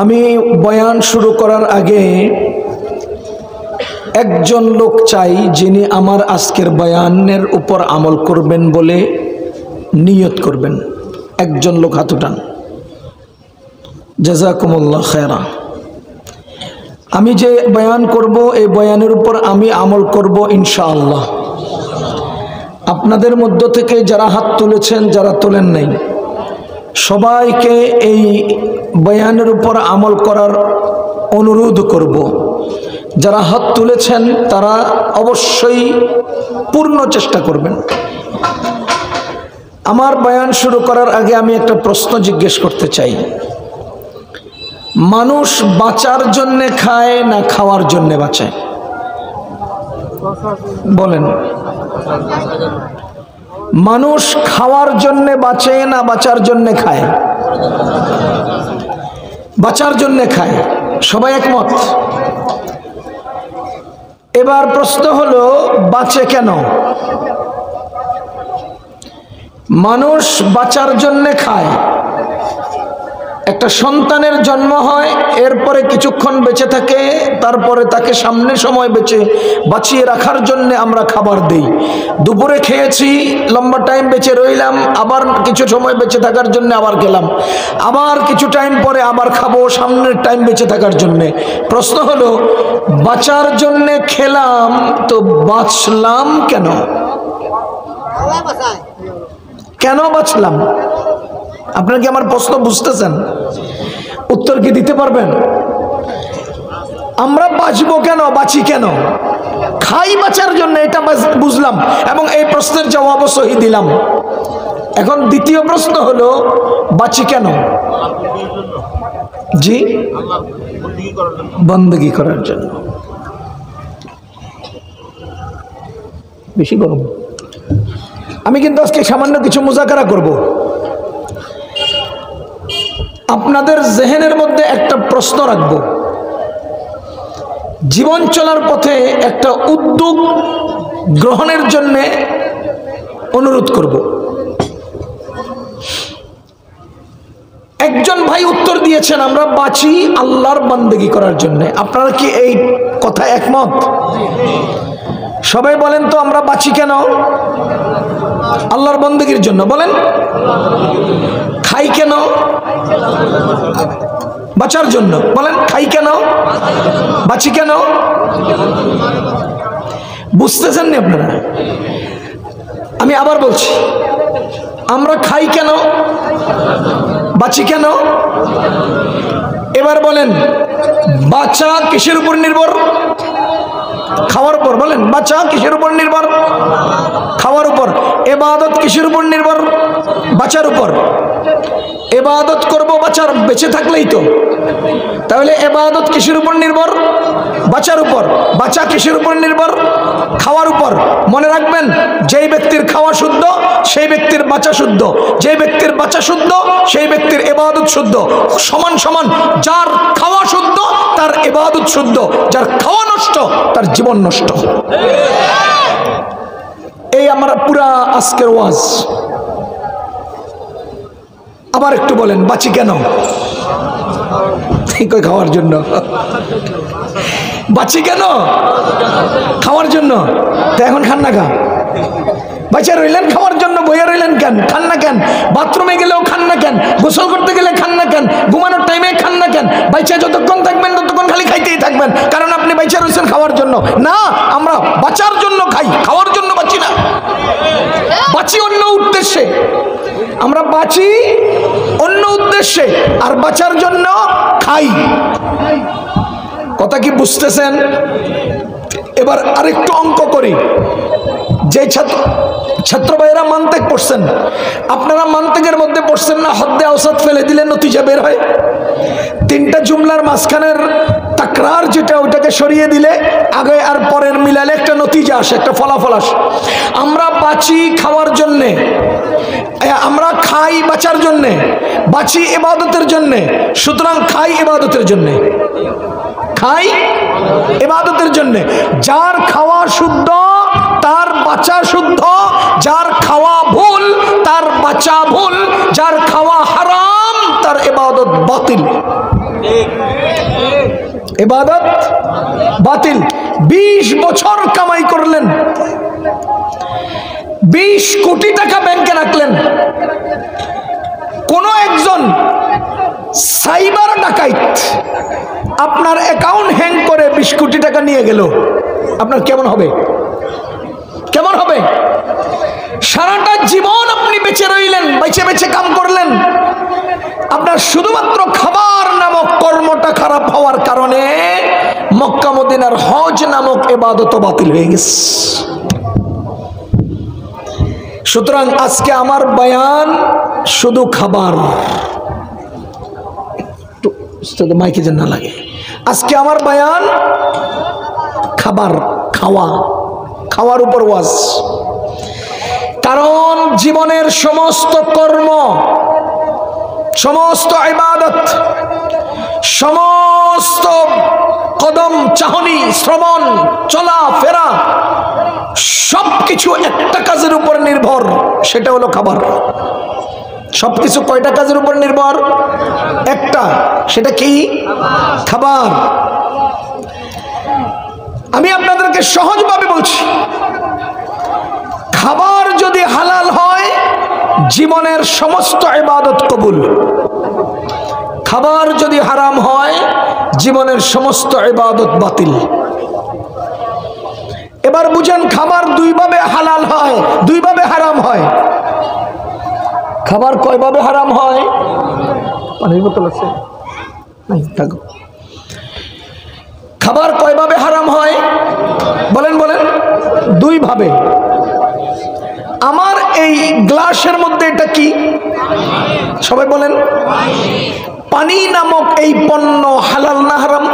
আমি বয়ান শুরু করার আগে একজন লোক চাই যিনি আমার আজকের বয়ানের উপর আমল করবেন বলে নিয়ত করবেন। একজন লোক হাত উঠান। জাযাকুমুল্লাহ খায়রা। আমি যে বয়ান করব এই বয়ানের উপর আমি আমল করব ইনশাআল্লাহ। আপনাদের মধ্য থেকে যারা হাত তুলেছেন, যারা তোলেন নাই, সবাইকে এই বয়ানের উপর আমল করার অনুরোধ করব। যারা হাত তুলেছেন তারা অবশ্যই পূর্ণ চেষ্টা করবেন। আমার বয়ান শুরু করার আগে আমি একটা প্রশ্ন জিজ্ঞেস করতে চাই। মানুষ বাঁচার জন্যে খায় না খাওয়ার জন্যে বাঁচে? বলেন। মানুষ খাওয়ার জন্যে বাঁচে না বাঁচার জন্যে খায়? বাঁচার জন্যে খায়। সবাই একমত? এবার প্রশ্ন হলো, বাঁচে কেন? মানুষ বাঁচার জন্যে খায়। একটা সন্তানের জন্ম হয়, এরপরে কিছুক্ষণ বেঁচে থাকে, তারপরে তাকে সামনে সময় বাঁচিয়ে রাখার জন্য আমরা খাবার দেই। দুপুরে খেয়েছি, লম্বা টাইম বেঁচে রইলাম, আবার কিছু সময় বেঁচে থাকার জন্য আবার খেলাম, আবার কিছু টাইম পরে আবার খাবো সামনের টাইম বেঁচে থাকার জন্যে। প্রশ্ন হলো, বাঁচার জন্যে খেলাম তো বাঁচলাম কেন? কেন বাঁচলাম? আপনারা কি আমার প্রশ্ন বুঝতেছেন? উত্তর কি দিতে পারবেন? আমরা বাঁচবো কেন, বাঁচি কেন? খাই বাঁচার জন্য, এটা বুঝলাম এবং এই প্রশ্নের জবাবও সহি দিলাম। এখন দ্বিতীয় প্রশ্ন হলো, বাঁচি কেন? জি, বন্দেগী করার জন্য। বেশি গরম। আমি কিন্তু আজকে সামান্য কিছু মুজাকারা করব। আপনাদের জেহেনের মধ্যে একটা প্রশ্ন রাখব, জীবন চলার পথে একটা উদ্যোগ গ্রহণের জন্য অনুরোধ করব। একজন ভাই উত্তর দিয়েছেন, আমরা বাঁচি আল্লাহর বান্দেগী করার জন্য। আপনারা কি এই কথা একমত? সবাই বলেন তো, আমরা বাঁচি কেন? আল্লাহর বান্দেগীর জন্য। বলেন। খাই কেন? বাঁচার জন্য। বলেন। খাই কেন? বাঁচি কেন? বুঝতেছেন না আপনারা? আমি আবার বলছি, আমরা খাই কেন? বাঁচি কেন? এবার বলেন, বাঁচা কিসের উপর নির্ভর? খাওয়ার উপর। বলেন, বাঁচা কিসের উপর নির্ভর? খাওয়ার উপর। ইবাদত কিসের উপর নির্ভর? বাঁচার উপর। ইবাদত করব বাঁচার, বেঁচে থাকলেই তো। তাহলে ইবাদত কিসের উপর নির্ভর? বাঁচার উপর। বাঁচা কিসের উপর নির্ভর? খাওয়ার উপর। মনে রাখবেন, যেই ব্যক্তির খাওয়া শুদ্ধ সেই ব্যক্তির বাঁচা শুদ্ধ, যেই ব্যক্তির বাঁচা শুদ্ধ সেই ব্যক্তির ইবাদত শুদ্ধ। সমান সমান। যার খাওয়া শুদ্ধ তার ইবাদত শুদ্ধ, যার খাওয়া নষ্ট তার জীবন নষ্ট। এই আমরা পুরা আজকের ওয়াজ। আবার একটু বলেন, বাঁচি কেন? খাওয়ার জন্য। বাঁচি কেন? খাওয়ার জন্য। তো এখন খান না খা? বাঁচা রইলেন খাওয়ার জন্য, বইয়া রইলেন কেন? খান না কেন? বাথরুমে গেলেও খান না কেন? গোসল করতে গেলে খান না কেন? ঘুমানোর টাইমে খান না কেন? বাইচা যতক্ষণ থাকবেন ততক্ষণ খালি খাইতেই থাকবেন, কারণ আপনি বাইচা রয়েছেন খাওয়ার জন্য। না, আমরা বাঁচার জন্য খাই, খাওয়ার জন্য বাঁচি না। বাঁচি অন্য উদ্দেশ্যে। আমরা বাঁচি অন্য উদ্দেশ্যে, আর বাঁচার জন্য খাই। কথা কি বুঝতেছেন? এবার আরেকটু অঙ্ক করি। যে ছাত্র ভাইয়েরা মান্তেক পড়ছেন, আপনারা মান্তেকের মধ্যে পড়ছেন না, হদ্দে আওসাত ফেলে দিলে নতিজা বের হয়। তিনটা জুমলার মাঝখানের তাকরার যেটা, ওইটাকে সরিয়ে দিলে আগে আর পরের মিলালে একটা নতিজা আসে, একটা ফলাফল আসে। আমরা বাঁচি খাওয়ার জন্যে, আমরা খাই বাঁচার জন্যে, বাঁচি ইবাদতের জন্যে। সুতরাং খাই ইবাদতের জন্যে, খাই ইবাদতের জন্যে। যার খাওয়া শুদ্ধ তার বাঁচা শুদ্ধ, যার খাওয়া ভুল তার বাঁচা ভুল, যার খাওয়া হারাম তার ইবাদত বাতিল, ইবাদত বাতিল। 20 বছর কামাই করলেন, 20 কোটি টাকা ব্যাংকে রাখলেন, কোন একজন সাইবার ডাকাইত আপনার অ্যাকাউন্ট হ্যাং করে 20 কোটি টাকা নিয়ে গেল, আপনার কেমন হবে? কেমন হবে? সারাটা জীবন আপনি বেঁচে রইলেন, বেঁচে বেঁচে কাম করলেন, আপনার শুধুমাত্র খাবার নামক কর্মটা খারাপ হওয়ার কারণে মক্কা মদিনার হজ নামক ইবাদত বাতিল হয়ে গেছে। সুতরাং আজকে আমার বয়ান শুধু খাবার, মাইকে যেন না লাগে, আজকে আমার বয়ান খাবার, খাওয়া, খাওয়ার উপর ওয়াজ। কারণ জীবনের সমস্ত কর্ম, সমস্ত ইবাদত, সমস্ত কদম চাহনি, শ্রবণ, চলা ফেরা, সবকিছু একটা কাজের উপর নির্ভর, সেটা হলো খাবার। সবকিছু কয়টা কাজের উপর নির্ভর? একটা, সেটা কি? খাবার। আমি আপনাদেরকে সহজভাবে বলছি, খাবার যদি হালাল হয় জীবনের সমস্ত ইবাদত কবুল, খাবার যদি হারাম হয় জীবনের সমস্ত ইবাদত বাতিল। এবার বুঝেন, খাবার দুইভাবে হালাল হয়, দুইভাবে হারাম হয়। খাবার কয়ভাবে হারাম হয়? পানির বোতল আছে? থাকো। খাবার কয়ভাবে হারাম হয় বলেন? বলেন। দুইভাবে। আমার এই গ্লাসের মধ্যে এটা কি? সবাই বলেন। পানি নামক এই পণ্য হালাল না হারাম?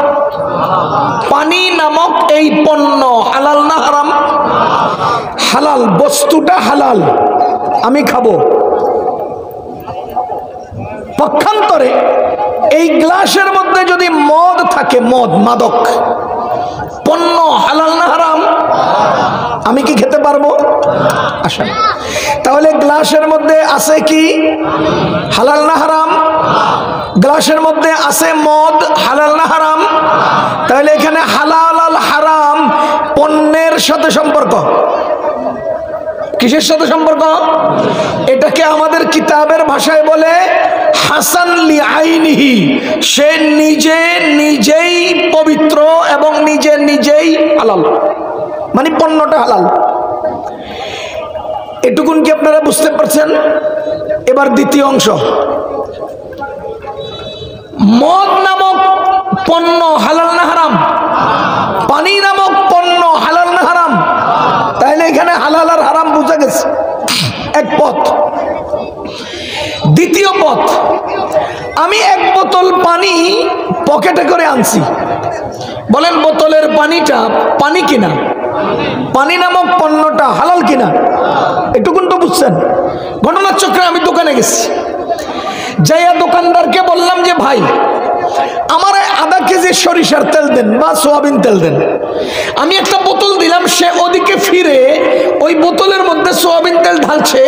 পানি নামক এই পণ্য হালাল না হারাম? হালাল, বস্তুটা হালাল, আমি খাবো। পক্ষান্তরে এই গ্লাসের মধ্যে যদি মদ থাকে, মদ, মাদক পণ্য, হালাল না হারাম? আমি কি খেতে পারবো? আসেন, তাহলে গ্লাসের মধ্যে আছে কি? হালাল না হারাম? গ্লাসের মধ্যে আছে মদ, হালাল না হারাম? তাহলে এখানে হালাল আর হারাম পণ্যের সাথে সম্পর্ক। কিসের সাথে সম্পর্ক? এটাকে আমাদের কিতাবের ভাষায় বলে হাসান লি আইনিহি, সে নিজে নিজেই পবিত্র এবং নিজে নিজেই হালাল, মানে পণ্যটা হালাল। এটুকুন কি আপনারা বুঝতে পারছেন? এবার দ্বিতীয় অংশ, মদ নামক পণ্য হালাল না হারাম? পানি নামক পণ্য হালাল না হারাম? তাইলে এখানে হালাল আর হারাম বুঝা গেছে, এক পথ। দ্বিতীয় পথ, আমি এক বোতল পানি পকেটে করে আনছি, বলেন বোতলের পানিটা পানি কিনা? পানি নামক পণ্যটা হালাল কিনা? এটুকুন তো বুঝছেন। ঘটনার চক্রে আমি দোকানে গেছি, যাইয়া দোকানদারকে বললাম যে ভাই আমার আধা কেজি সরিষার তেল দেন বা সোয়াবিন তেল দেন। আমি একটা বোতল দিলাম, সে ওদিকে ফিরে ওই বোতলের মধ্যে সোয়াবিন তেল ঢালছে,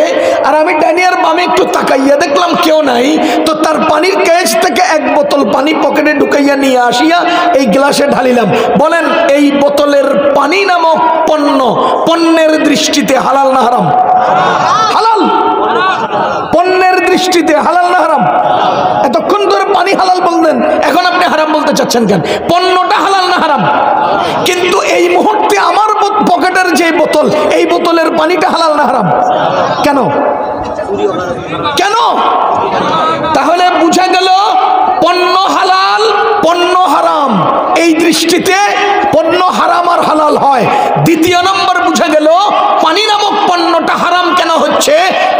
আর আমি ডানিয়ার বামে একটু তাকাইয়া দেখলাম কেউ নাই, তো তার পানির কেজ থেকে এক বোতল পানি পকেটে ঢুকাইয়া নিয়ে আসিয়া এই গ্লাসে ঢালিলাম। বলেন এই বোতলের পানি নামক পণ্য পণ্যের দৃষ্টিতে হালাল না হারাম? হালাল। পণ্যের দৃষ্টিতে হালাল না হারাম? এতক্ষণ ধরে পানি হালাল বললেন, এখন আপনি হারাম বলতে চাচ্ছেন কেন? পণ্যটা হালাল না হারাম? কিন্তু এই মুহূর্তে আমার পকেটের যে বোতল, এই বোতলের পানিটা হালাল না হারাম? কেন? কেন? তাহলে বুঝা গেল পণ্য হালাল, পণ্য হারাম। এই দৃষ্টিতে পণ্য হারাম আর হালাল হয়। দ্বিতীয় নম্বর বুঝা গেল পানি নামক পণ্যটা হারাম কেন হচ্ছে?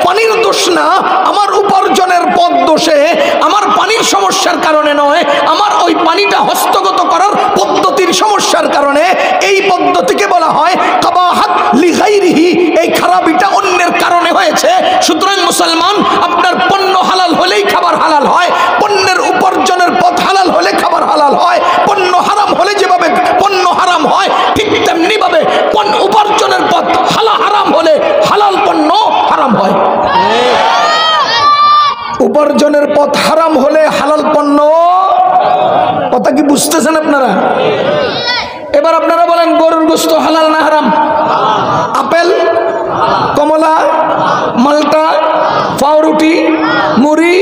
পানির দোষ না, আমার উপার্জনের পথ দোষে, আমার পানির সমস্যার কারণে নয়, আমার ওই পানিটা হস্তগত করার পদ্ধতির সমস্যার কারণে। এই পদ্ধতিকে বলা হয় কাবাহাত লিগাইরিহি, এই খারাপিটা অন্যের কারণে হয়েছে। সুতরাং মুসলমান, আপনার পণ্য হালাল হলেই খাবার হালাল হয়, পণ্যের উপার্জনের পথ হালাল হলে খাবার হালাল হয়। পণ্য হারাম হলে যেভাবে পণ্য হারাম হয়, ঠিক তেমনি ভাবে উপার্জনের পথ হারাম হলে হালাল পণ্য হারাম হয়। উপার্জনের পথ হারাম হলে হালাল পণ্য, কথা কি বুঝতেছেন আপনারা? এবার আপনারা বলেন গরুর গোশত হালাল না হারাম? আপেল, কমলা, মালটা, পাউরুটি, মুড়ি,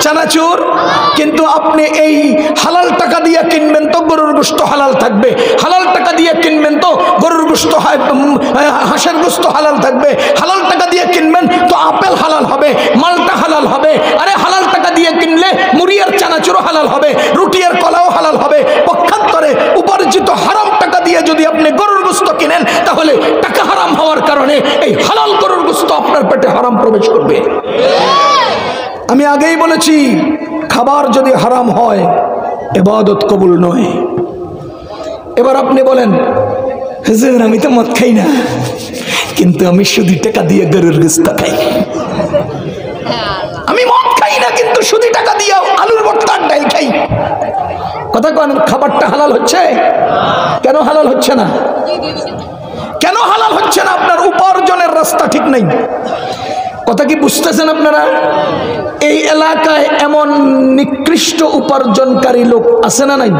চানাচুর, কিন্তু আপনি এই হালাল টাকা দিয়ে কিনবেন তো গরুর গোশত হালাল থাকবে, হালাল টাকা দিয়ে কিনবেন তো গরুর গোশত, হাঁসের গোশত হালাল থাকবে, হালাল টাকা দিয়ে কিনবেন তো আপেল হালাল হবে, মালটা হালাল হবে। আরে হালাল টাকা দিয়ে কিনলে মুড়ি আর চানাচুরও হালাল হবে, রুটি আর কলাও হালাল হবে। পক্ষান্তরে উপার্জিত হারাম টাকা দিয়ে যদি আপনি গরুর গোশত কিনেন তাহলে টাকা হারাম হওয়ার কারণে এই হালাল গরুর গোশত আপনার পেটে হারাম প্রবেশ করবে। আমি আগেই বলেছি, খাবার যদি হারাম হয় ইবাদত কবুল নয়। এবার আপনি বলেন হুজুর আমি তো মদ খাই না, কিন্তু আমি শুধু টাকা দিয়ে গরুর গোশত খাই। আমি মদ খাই না কিন্তু শুধু টাকা দিয়ে আলুর ভর্তা ডাল খাই। কথা কেন? খাবারটা হালাল হচ্ছে? কেন হালাল হচ্ছে না? কেন হালাল হচ্ছে না? আপনার উপার্জনের রাস্তা ঠিক নেই। কথা কি বুঝতেছেন আপনারা? এই এলাকায় এমন নিকৃষ্ট উপার্জনকারী লোক আছে না নাই?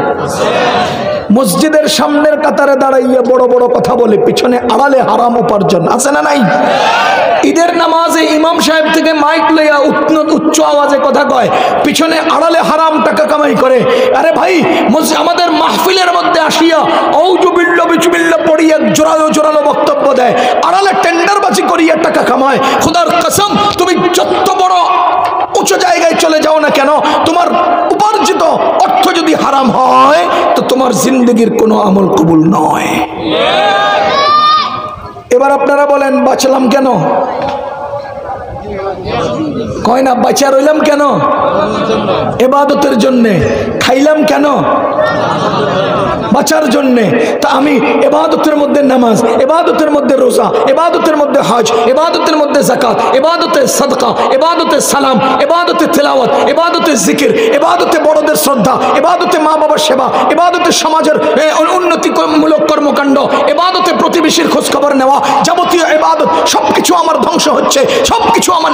মসজিদের সামনের কাতারে দাঁড়াইয়া বড় বড় কথা বলে, পিছনে আড়ালে হারাম উপার্জন আছে না নাই? ঈদের নামাজে ইমাম সাহেব থেকে মাইক লইয়া উচ্চ আওয়াজে কথা কয়, পিছনে আড়ালে হারাম টাকা কামাই করে। আরে ভাই, আমাদের মাহফিলের মধ্যে আসিয়া আউযুবিল্লাহ বিসমিল্লাহ পড়িয়া জোরালো জোরালো বক্তব্য দেয়, আড়ালে টেন্ডারবাজি করিয়া টাকা কামায়। খোদার কসম, তুমি যত বড় উচ্চ জায়গায় চলে যাও না কেন, তোমার উপার্জিত অর্থ যদি হারাম হয় তো তোমার জিন্দগির কোনো আমল কবুল নয়। এবার আপনারা বলেন বাঁচলাম কেন? কয় না বাঁচা রইলাম কেন? ইবাদতের জন্যে। খাইলাম কেন? বাঁচার জন্যে। তা আমি ইবাদতের মধ্যে নামাজ, ইবাদতের মধ্যে রোজা, ইবাদতের মধ্যে হজ, ইবাদতের মধ্যে যাকাত, ইবাদতে সাদকা, ইবাদতে সালাম, ইবাদতে তিলাওয়াত, ইবাদতে জিকির, ইবাদতে বড়দের শ্রদ্ধা, ইবাদতে মা বাবার সেবা, ইবাদতে সমাজের উন্নতিমূলক কর্মকাণ্ড, ইবাদতে প্রতিবেশীর খোঁজ খবর নেওয়া, যাবতীয় ইবাদত সবকিছু আমার ধ্বংস হচ্ছে, সবকিছু আমার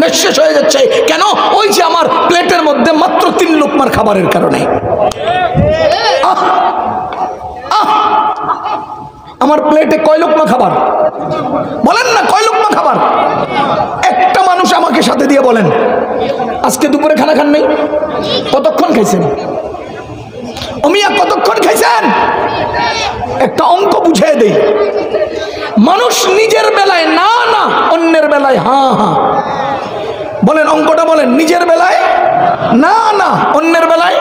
নিঃশেষ হয়ে যাচ্ছে। কেন? ওই যে আমার প্লেটের মধ্যে মাত্র 3 লোকমার খাবারের কারণে। আমার প্লেটে কয় লোকমা খাবার? বলেন না, কয় লোকমা খাবার? একটা মানুষ আমাকে সাথে দিয়ে বলেন আজকে দুপুরে খানা খান নাই? কতক্ষণ খাইছেন? অমিয়া কতক্ষণ খাইছেন? একটা অঙ্ক বুঝিয়ে দেই। মানুষ নিজের বেলায় না না, অন্যের বেলায় হ্যাঁ হ্যাঁ। বলেন অঙ্কটা বলেন, নিজের বেলায় না না, অন্যের বেলায়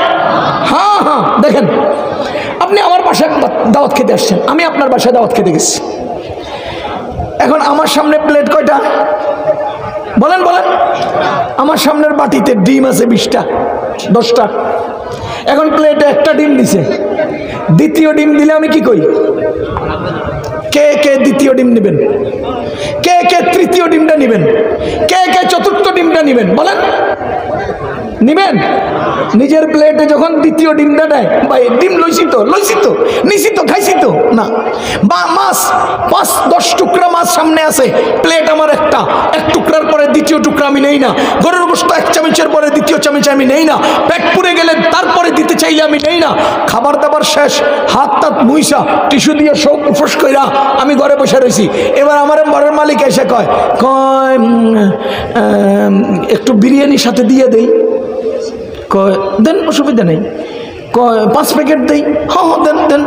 হ্যাঁ হ্যাঁ। দেখেন, আপনি আমার বাসায় দাওয়াত খেতে আসছেন, আমি আপনার বাসায় দাওয়াত খেতে গেছি। এখন আমার সামনে প্লেট কয়টা? বলেন বলেন। আমার সামনের বাটিতে ডিম আছে 20টা 10টা। এখন প্লেটে একটা ডিম দিছে, দ্বিতীয় ডিম দিলে আমি কি কই? কে কে দ্বিতীয় ডিম নেবেন? কে কে তৃতীয় ডিমটা নেবেন? কে কে চতুর্থ ডিমটা নেবেন? বলেন নিবেন? নিজের প্লেটে যখন দ্বিতীয় ডিমটা দেয়, ভাই ডিম লইছি তো নিছি তো খাইছি তো না। বা মাছ 5-10 টুকরা মাছ সামনে আছে, প্লেট আমার একটা, 1 টুকরার পরে দ্বিতীয় টুকরা আমি নেই না। গরুর গোশত 1 চামচের পরে দ্বিতীয় চামচ আমি নেই না। পেট পুড়ে গেলে তারপরে দিতে চাইলে আমি নেই না। খাবার দাবার শেষ, হাত টাত মুইসা টিস্যু দিয়ে সব ফুস কইরা আমি ঘরে বসে রয়েছি। এবার আমার ঘরের মালিক এসে কয় একটু বিরিয়ানির সাথে দিয়ে দেই। কয় দেন, অসুবিধা নেই। কয় 5 প্যাকেট দেই? হ্যাঁ হ্যাঁ দেন দেন।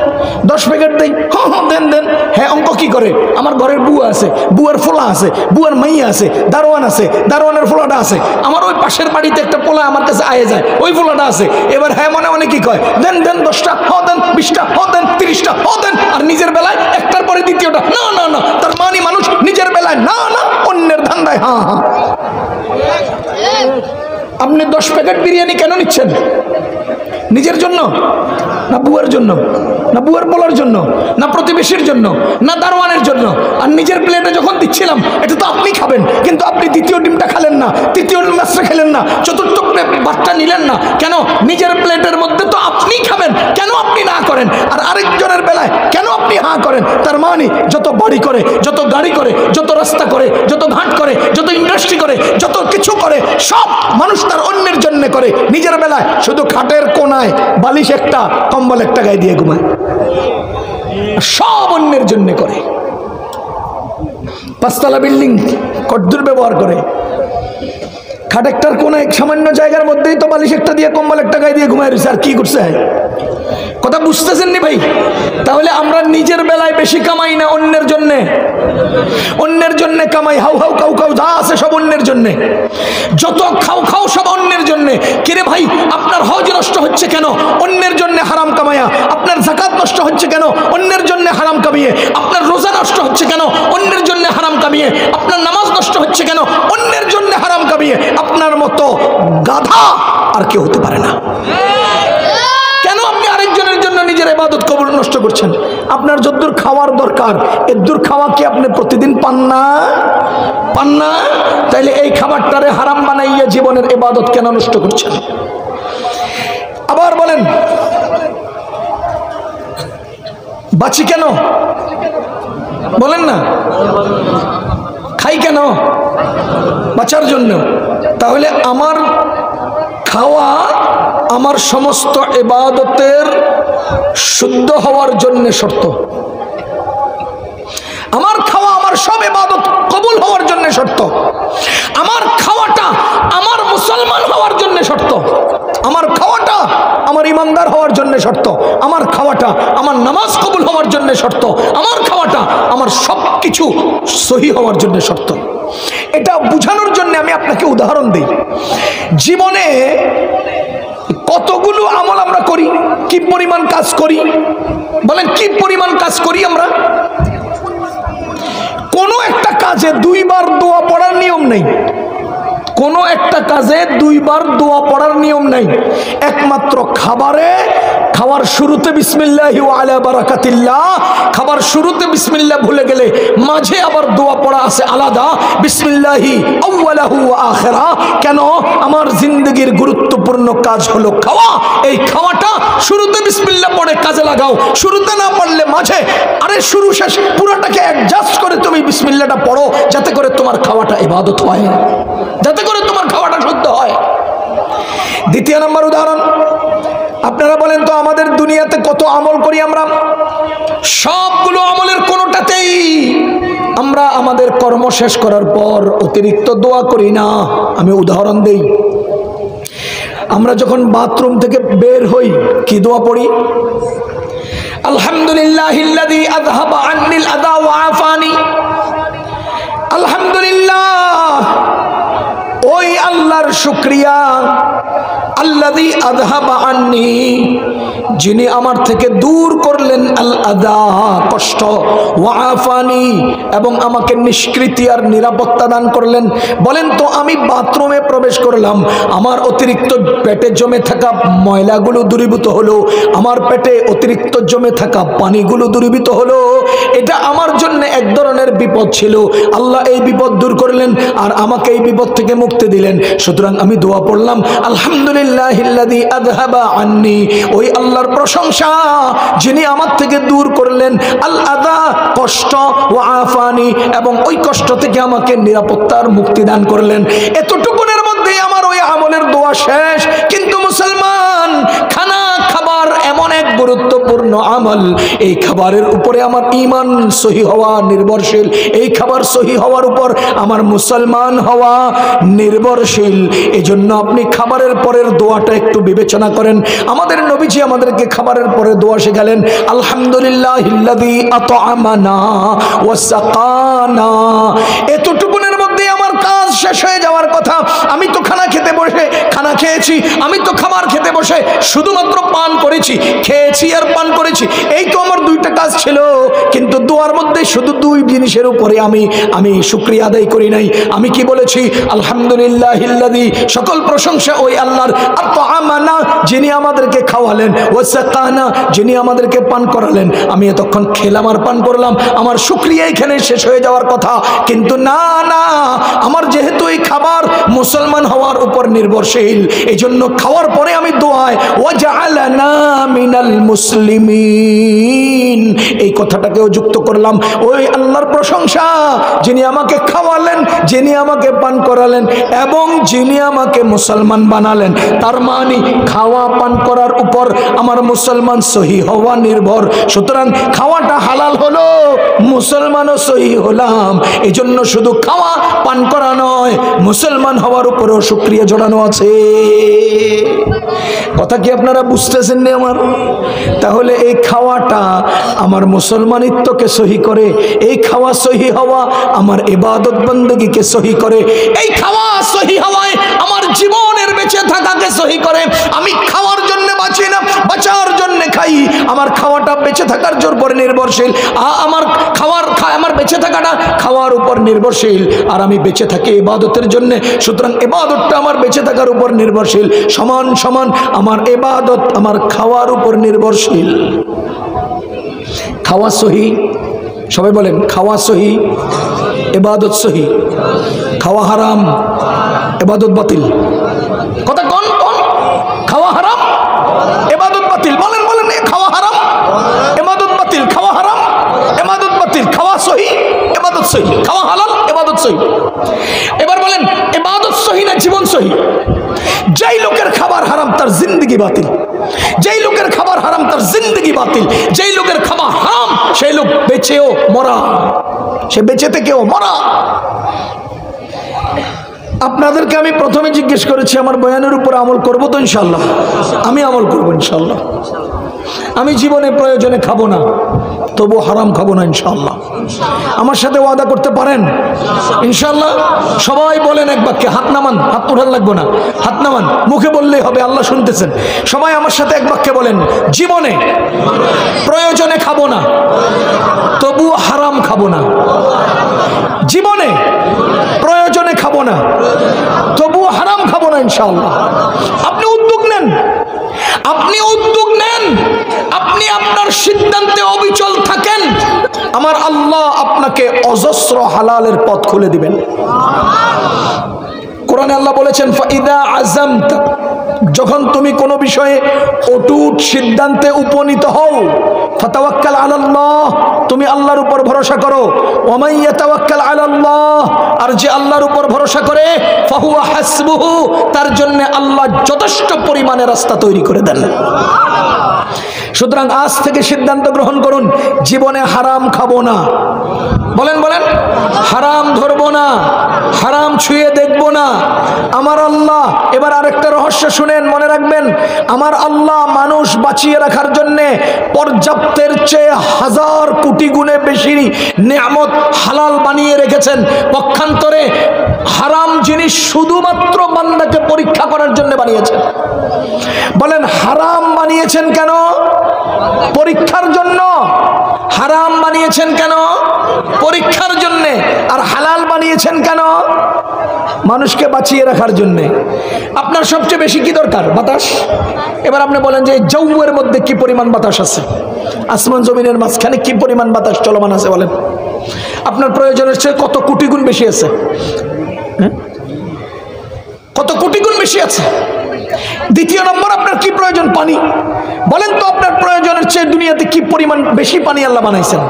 10 প্যাকেট দেই? হ্যাঁ হ্যাঁ দেন দেন। হ্যাঁ, অঙ্ক কি করে? আমার ঘরের বুয়া আছে, বুয়ার ফোলা আছে, বুয়ার মাইয়া আছে, দারোয়ান আছে, দারোয়ানের ফোলাটা আছে। আমার ওই পাশের বাড়িতে একটা পোলা আমার কাছে আয়ে যায়, ওই ফোলাটা আছে। এবার হ্যাঁ মনে মনে কি কয়? দেন দেন 10টা, হ্যাঁ দেন 20টা, হ্যাঁ দেন 30টা, হ্যাঁ দেন। আর নিজের বেলায় একটার পরে দ্বিতীয়টা না না না। তার মানে মানুষ নিজের বেলায় না না, অন্যের ধান্দায় হ্যাঁ হ্যাঁ। আপনি 10 প্যাকেট বিরিয়ানি কেন নিচ্ছেন? নিজের জন্য না বুয়ার জন্য, না বুয়ার পোলার জন্য, না প্রতিবেশীর জন্য, না দারোয়ানের জন্য? আর নিজের প্লেটে যখন দিচ্ছিলাম এটা তো আপনি খাবেন, কিন্তু আপনি দ্বিতীয় ডিমটা খেলেন না, তৃতীয় মাছটা খেলেন না, চতুর্থ ভাতটা নিলেন না। কেন? নিজের প্লেটের মধ্যে তো আপনি খাবেন, কেন আপনি না করেন? আর আরেকজনের বেলায় কেন আপনি যখনই হা করেন তার মানে যত বাড়ি করে, যত গাড়ি করে, যত রাস্তা করে, যত ঘাট করে, যত ইন্ডাস্ট্রি করে, যত কিছু করে, সব মানুষ তার অন্যের জন্য করে। নিজের বেলায় শুধু খাটের কোনায় বালিশ একটা, কম্বল একটা গায়ে দিয়ে ঘুমায়, সব অন্যের জন্য করে। পাঁচতলা বিল্ডিং কদ্দুর ব্যবহার করে, খাট একটার কোনায় সামান্য জায়গার মধ্যেই তো বালিশ একটা দিয়ে, কম্বল একটা গায়ে দিয়ে ঘুমায় রয়েছে। আর কি করছে? কথা বুঝতেছেন নি ভাই? তাহলে আমরা নিজের বেলায় বেশি কামাই না অন্যের জন্যে? অন্যের জন্যে কামাই। হাউ হাউ কাউ কাউ যা আছে সব অন্যের জন্যে, যত খাও খাও সব অন্যের জন্যে। কিরে ভাই, আপনার হজ নষ্ট হচ্ছে কেন? অন্যের জন্যে হারাম কামায়া। আপনার যাকাত নষ্ট হচ্ছে কেন? অন্যের জন্যে হারাম কামিয়ে। আপনার রোজা নষ্ট হচ্ছে কেন? অন্যের জন্যে হারাম কামিয়ে। আপনার নামাজ নষ্ট হচ্ছে কেন? অন্যের জন্যে হারাম কামিয়ে। আপনার মতো গাধা আর কেউ হতে পারে না। কেন আপনি আরেকজনের জন্য নিজের ইবাদত কবুল নষ্ট করছেন? আপনার যদ্দূর খাওয়ার দরকার এদ্দূর খাওয়া কি আপনি প্রতিদিন পান না? পান না? তাইলে এই খাবারটারে হারাম বানাইয়া জীবনের ইবাদত কেন নষ্ট করছেন? আবার বলেন, বাঁচি কেন? বলেন না। খাই কেন? বাঁচার জন্য। তাহলে আমার খাওয়া আমার সমস্ত ইবাদতের শুদ্ধ হওয়ার জন্য শর্ত। আমার খাওয়া আমার সব ইবাদত কবুল হওয়ার জন্য শর্ত। আমার খাওয়াটা আমার মুসলমান হওয়ার জন্য শর্ত। আমার খাওয়াটা আমার ইমানদার হওয়ার জন্য শর্ত। আমার খাওয়াটা আমার নামাজ কবুল হওয়ার জন্য শর্ত। আমার খাওয়াটা আমার সব কিছু সহি হওয়ার জন্য শর্ত। এটা বোঝানোর জন্য আমি আপনাকে উদাহরণ দিই। জীবনে কতগুলো আমল আমরা করি, কি পরিমাণ কাজ করি বলেন? কি পরিমাণ কাজ করি আমরা? কোনো একটা কাজে দুইবার দোয়া পড়ার নিয়ম নেই। কোনো একটা কাজে দুইবার দোয়া পড়ার নিয়ম নেই। একমাত্র খাবারে, খাওয়ার শুরুতে বিসমিল্লাহি ওয়া আলা বারাকাতিল্লাহ, খাবার শুরুতে বিসমিল্লাহ ভুলে গেলে মাঝে আবার দোয়া পড়া আছে আলাদা, বিসমিল্লাহি আউয়ালাহু ওয়া আখিরা। কেন? আমার জিন্দেগির গুরুত্বপূর্ণ কাজ হলো খাওয়া। এই খাওয়াটা শুরুতে বিসমিল্লাহ পড়ে কাজে লাগাও। শুরুতে না পড়লে মাঝে, আরে শুরু শেষ পুরোটাকে অ্যাডজাস্ট করে তুমি বিসমিল্লাহটা পড়ো, যাতে করে তোমার খাওয়াটা ইবাদত হয়, যাতে করে তোমার খাওয়াটা শুদ্ধ হয়। দ্বিতীয় নম্বর উদাহরণ, আপনারা বলেন তো আমাদের দুনিয়াতে কত আমল করি আমরা? সবগুলো আমলের কোনোটাতেই আমরা আমাদের কর্ম শেষ করার পর অতিরিক্ত দোয়া করি না। আমি উদাহরণ দেই, আমরা যখন বাথরুম থেকে বের হই কি দোয়া পড়ি? আলহামদুলিল্লাহিল্লাযী আযহাবা আন্নিল আযা ওয়া আফানি। আলহামদুলিল্লাহ, ওই আল্লাহর শুকরিয়া, আল্লাযী আযহাবা আন্নি, যিনি আমার থেকে দূর করলেন আল আযা, কষ্ট, ওয়া আফানি, এবং আমাকে নিষ্কৃতি আর নিরাপত্তা দান করলেন। বলেন তো, আমি বাথরুমে প্রবেশ করলাম, আমার অতিরিক্ত পেটে জমে থাকা ময়লাগুলো দূরীভূত হলো, আমার পেটে অতিরিক্ত জমে থাকা পানিগুলো দূরীভূত হলো। এটা আমার জন্য এক ধরনের বিপদ ছিল, আল্লাহ এই বিপদ দূর করলেন আর আমাকে এই বিপদ থেকে মুক্তি দিলেন। সুতরাং আমি দোয়া পড়লাম, আলহামদুলিল্লাহিল্লাযী আযহাবা আন্নি, ওই আল্লাহর প্রশংসা যিনি আমার থেকে দূর করলেন আল আযা, কষ্ট, ওয়া আফানি, এবং ওই কষ্ট থেকে আমাকে নিরাপত্তার মুক্তি দান করলেন। এতটুকুনের মধ্যেই আমার ওই আমলের দোয়া শেষ। কিন্তু মুসলমান, খানা খাবার এমন এক গুরুত্বপূর্ণ আমল, এই খাবারের উপরে আমার ঈমান সহি হওয়া নির্ভরশীল। এই খাবার সহি হওয়ার উপর আমার মুসলমান হওয়া নির্ভরশীল। এজন্য আপনি খাবারের পরের দোয়াটা একটু বিবেচনা করেন। আমাদের নবীজি আমাদেরকে খাবারের পরে দোয়া শেখালেন, আলহামদুলিল্লাহিল্লাযী আত'আমানা ওয়া সাকানা। এতটুকুনের মধ্যে আমার কাজ শেষ হয়ে যাওয়ার কথা। আমি তো খানা খেতে বসে খানা খেয়েছি, আমি তো খাবার খেতে বসে শুধুমাত্র পান করেছি, খেয়েছি আর পান করেছি, এই তো আমার দুইটা কাজ ছিল। কিন্তু দোয়ার মধ্যে শুধু দুই জিনিসের উপরে আমি শুকরিয়া আদায় করি নাই। আমি কি বলেছি? আলহামদুলিল্লাহিল্লাযী, সকল প্রশংসা ওই আল্লাহর, আত'আমানা, যিনি আমাদেরকে খাওয়ালেন, ওয়া সাকানা, যিনি আমাদেরকে পান করালেন। আমি এতক্ষণ খেলাম আর পান করলাম, আমার শুকরিয়া এখানে শেষ হয়ে যাওয়ার কথা। কিন্তু না না, আমার যেহেতু এই খাবার মুসলমান হওয়ার উপর নির্ভরশীল, এই জন্য খাওয়ার পরে আমি দোয়ায় ওয়াজআলানা মিনাল মুসলিমিন। এই কথাটাকেও যুক্ত করলাম, ওই আল্লাহর প্রশংসা যিনি আমাকে খাওয়ালেন, যিনি আমাকে পান করালেন এবং যিনি আমাকে মুসলমান বানালেন। তার মানে খাওয়া পান করার উপর আমার মুসলমান সহি হওয়া নির্ভর। সুতরাং খাওয়াটা হালাল হলো, মুসলমানও সহি হলাম। এই জন্য শুধু খাওয়া পান করা নয়, মুসলমান হওয়ার উপরেও শুকরিয়া জড়ানো আছে। কথা কি আপনারা বুঝতেছেন না আমার? তাহলে এই খাওয়াটা আমার মুসলমানিত্বকে সহি করে, এই খাওয়া সহি হওয়া আমার ইবাদত বন্দেগীকে সহি করে, এই খাওয়া সহি হওয়ায় আমার জীবনের বেঁচে থাকাকে সহি করে। আমি খাওয়ার জন্য বাঁচি না, বাঁচার জন্য খাই। আমার খাওয়াটা বেঁচে থাকার উপর নির্ভরশীল, আমার বেঁচে থাকাটা খাওয়ার উপর নির্ভরশীল, আর আমি বেঁচে থাকি ইবাদতের জন্য। সুতরাং ইবাদতটা আমার বেঁচে থাকার উপর নির্ভরশীল। সমান সমান আমার ইবাদত আমার খাওয়ার উপর নির্ভরশীল। খাওয়া সহি, সবাই বলেন খাওয়া সহি, ইবাদত সহি। খাওয়া হারাম, ইবাদত বাতিল। কথা কোন কোন? খাওয়া হারাম, ইবাদত বাতিল। বলেন বলেন, খাওয়া হারাম, ইবাদত বাতিল। খাওয়া হারাম, ইবাদত বাতিল। খাওয়া সহি, ইবাদত সহি। খাওয়া হালাল, ইবাদত সহি। এবার বলেন ইবাদত সহি না জীবন সহি? যেই লোকের খাবার হারাম তার জিন্দগি বাতিল, যেই লোকের খাবার হারাম তার জিন্দগি বাতিল। যেই লোকের খাবার হারাম সেই লোক বেঁচেও মরা, সে বেঁচে থেকেও মরা। আপনাদেরকে আমি প্রথমে জিজ্ঞেস করেছি আমার বয়ানের উপর আমল করব তো ইনশাল্লাহ? আমি আমল করবো ইনশাল্লাহ। আমি জীবনে প্রয়োজনে খাবো না, তবু হারাম খাবো না ইনশাল্লাহ। আমার সাথে ওয়াদা করতে পারেন ইনশাল্লাহ? সবাই বলেন এক বাক্যে, হাত নামান, হাত উঠান লাগবো না, হাত নামান, মুখে বললেই হবে, আল্লাহ শুনতেছেন। সবাই আমার সাথে এক বাক্যে বলেন, জীবনে প্রয়োজনে খাবো না, তবু হারাম খাবো না। জীবনে প্রয়োজনে খাবো না, তবু হারাম খাবো না ইনশাআল্লাহ। আপনি উদ্যোগ নেন, আপনি উদ্যোগ নেন, আপনি আপনার সিদ্ধান্তে অবিচল থাকেন, আমার আল্লাহ আপনাকে অজস্র হালালের পথ খুলে দিবেন। কোরআনে আল্লাহ বলেছেন, ফাইদা আযামতা, যখন তুমি কোনো বিষয়ে অটুট সিদ্ধান্তে উপনীত হও, ফাতাওয়াক্কাল আলাল্লাহ, তুমি আল্লাহর উপর ভরসা করো। ওয়া মান ইয়াতাওয়াক্কাল আলাল্লাহ, আর যে আল্লাহর উপর ভরসা করে, ফাহুয়া হাসবুহু, তার জন্য আল্লাহ যথেষ্ট পরিমাণে রাস্তা তৈরি করে দেন। সুতরাং আজ থেকে সিদ্ধান্ত গ্রহণ করুন, জীবনে হারাম খাবো না। বলেন বলেন, হারাম ধরবো না, হারাম ছুঁয়ে দেখবো না। আমার আল্লাহ, এবার আরেকটা রহস্য শুনেন, মনে রাখবেন, আমার আল্লাহ মানুষ বাঁচিয়ে রাখার জন্য পর্যাপ্তের চেয়ে হাজার কোটি গুণে বেশি নিয়ামত হালাল বানিয়ে রেখেছেন। পক্ষান্তরে হারাম জিনিস শুধুমাত্র বান্দাকে পরীক্ষা করার জন্য বানিয়েছেন। বলেন হারাম বানিয়েছেন কেন? পরীক্ষার জন্য। হারাম বানিয়েছেন কেন? পরীক্ষার জন্যে। আর হালাল বানিয়েছেন কেন? মানুষকে বাঁচিয়ে রাখার জন্যে। আপনার সবচেয়ে বেশি কি দরকার? বাতাস। এবার আপনি বলেন যে জৌয়ের মধ্যে কি পরিমাণ বাতাস আছে, আসমান জমিনের মাঝখানে কি পরিমাণ বাতাস চলমান আছে বলেন? আপনার প্রয়োজনের চেয়ে কত কোটি গুণ বেশি আছে? কত কোটি গুণ বেশি আছে। দ্বিতীয় নম্বর, আপনার কি প্রয়োজন? পানি। বলেন তো আপনার প্রয়োজনের চেয়ে দুনিয়াতে কি পরিমাণ বেশি পানি আল্লাহ বানাইছেন?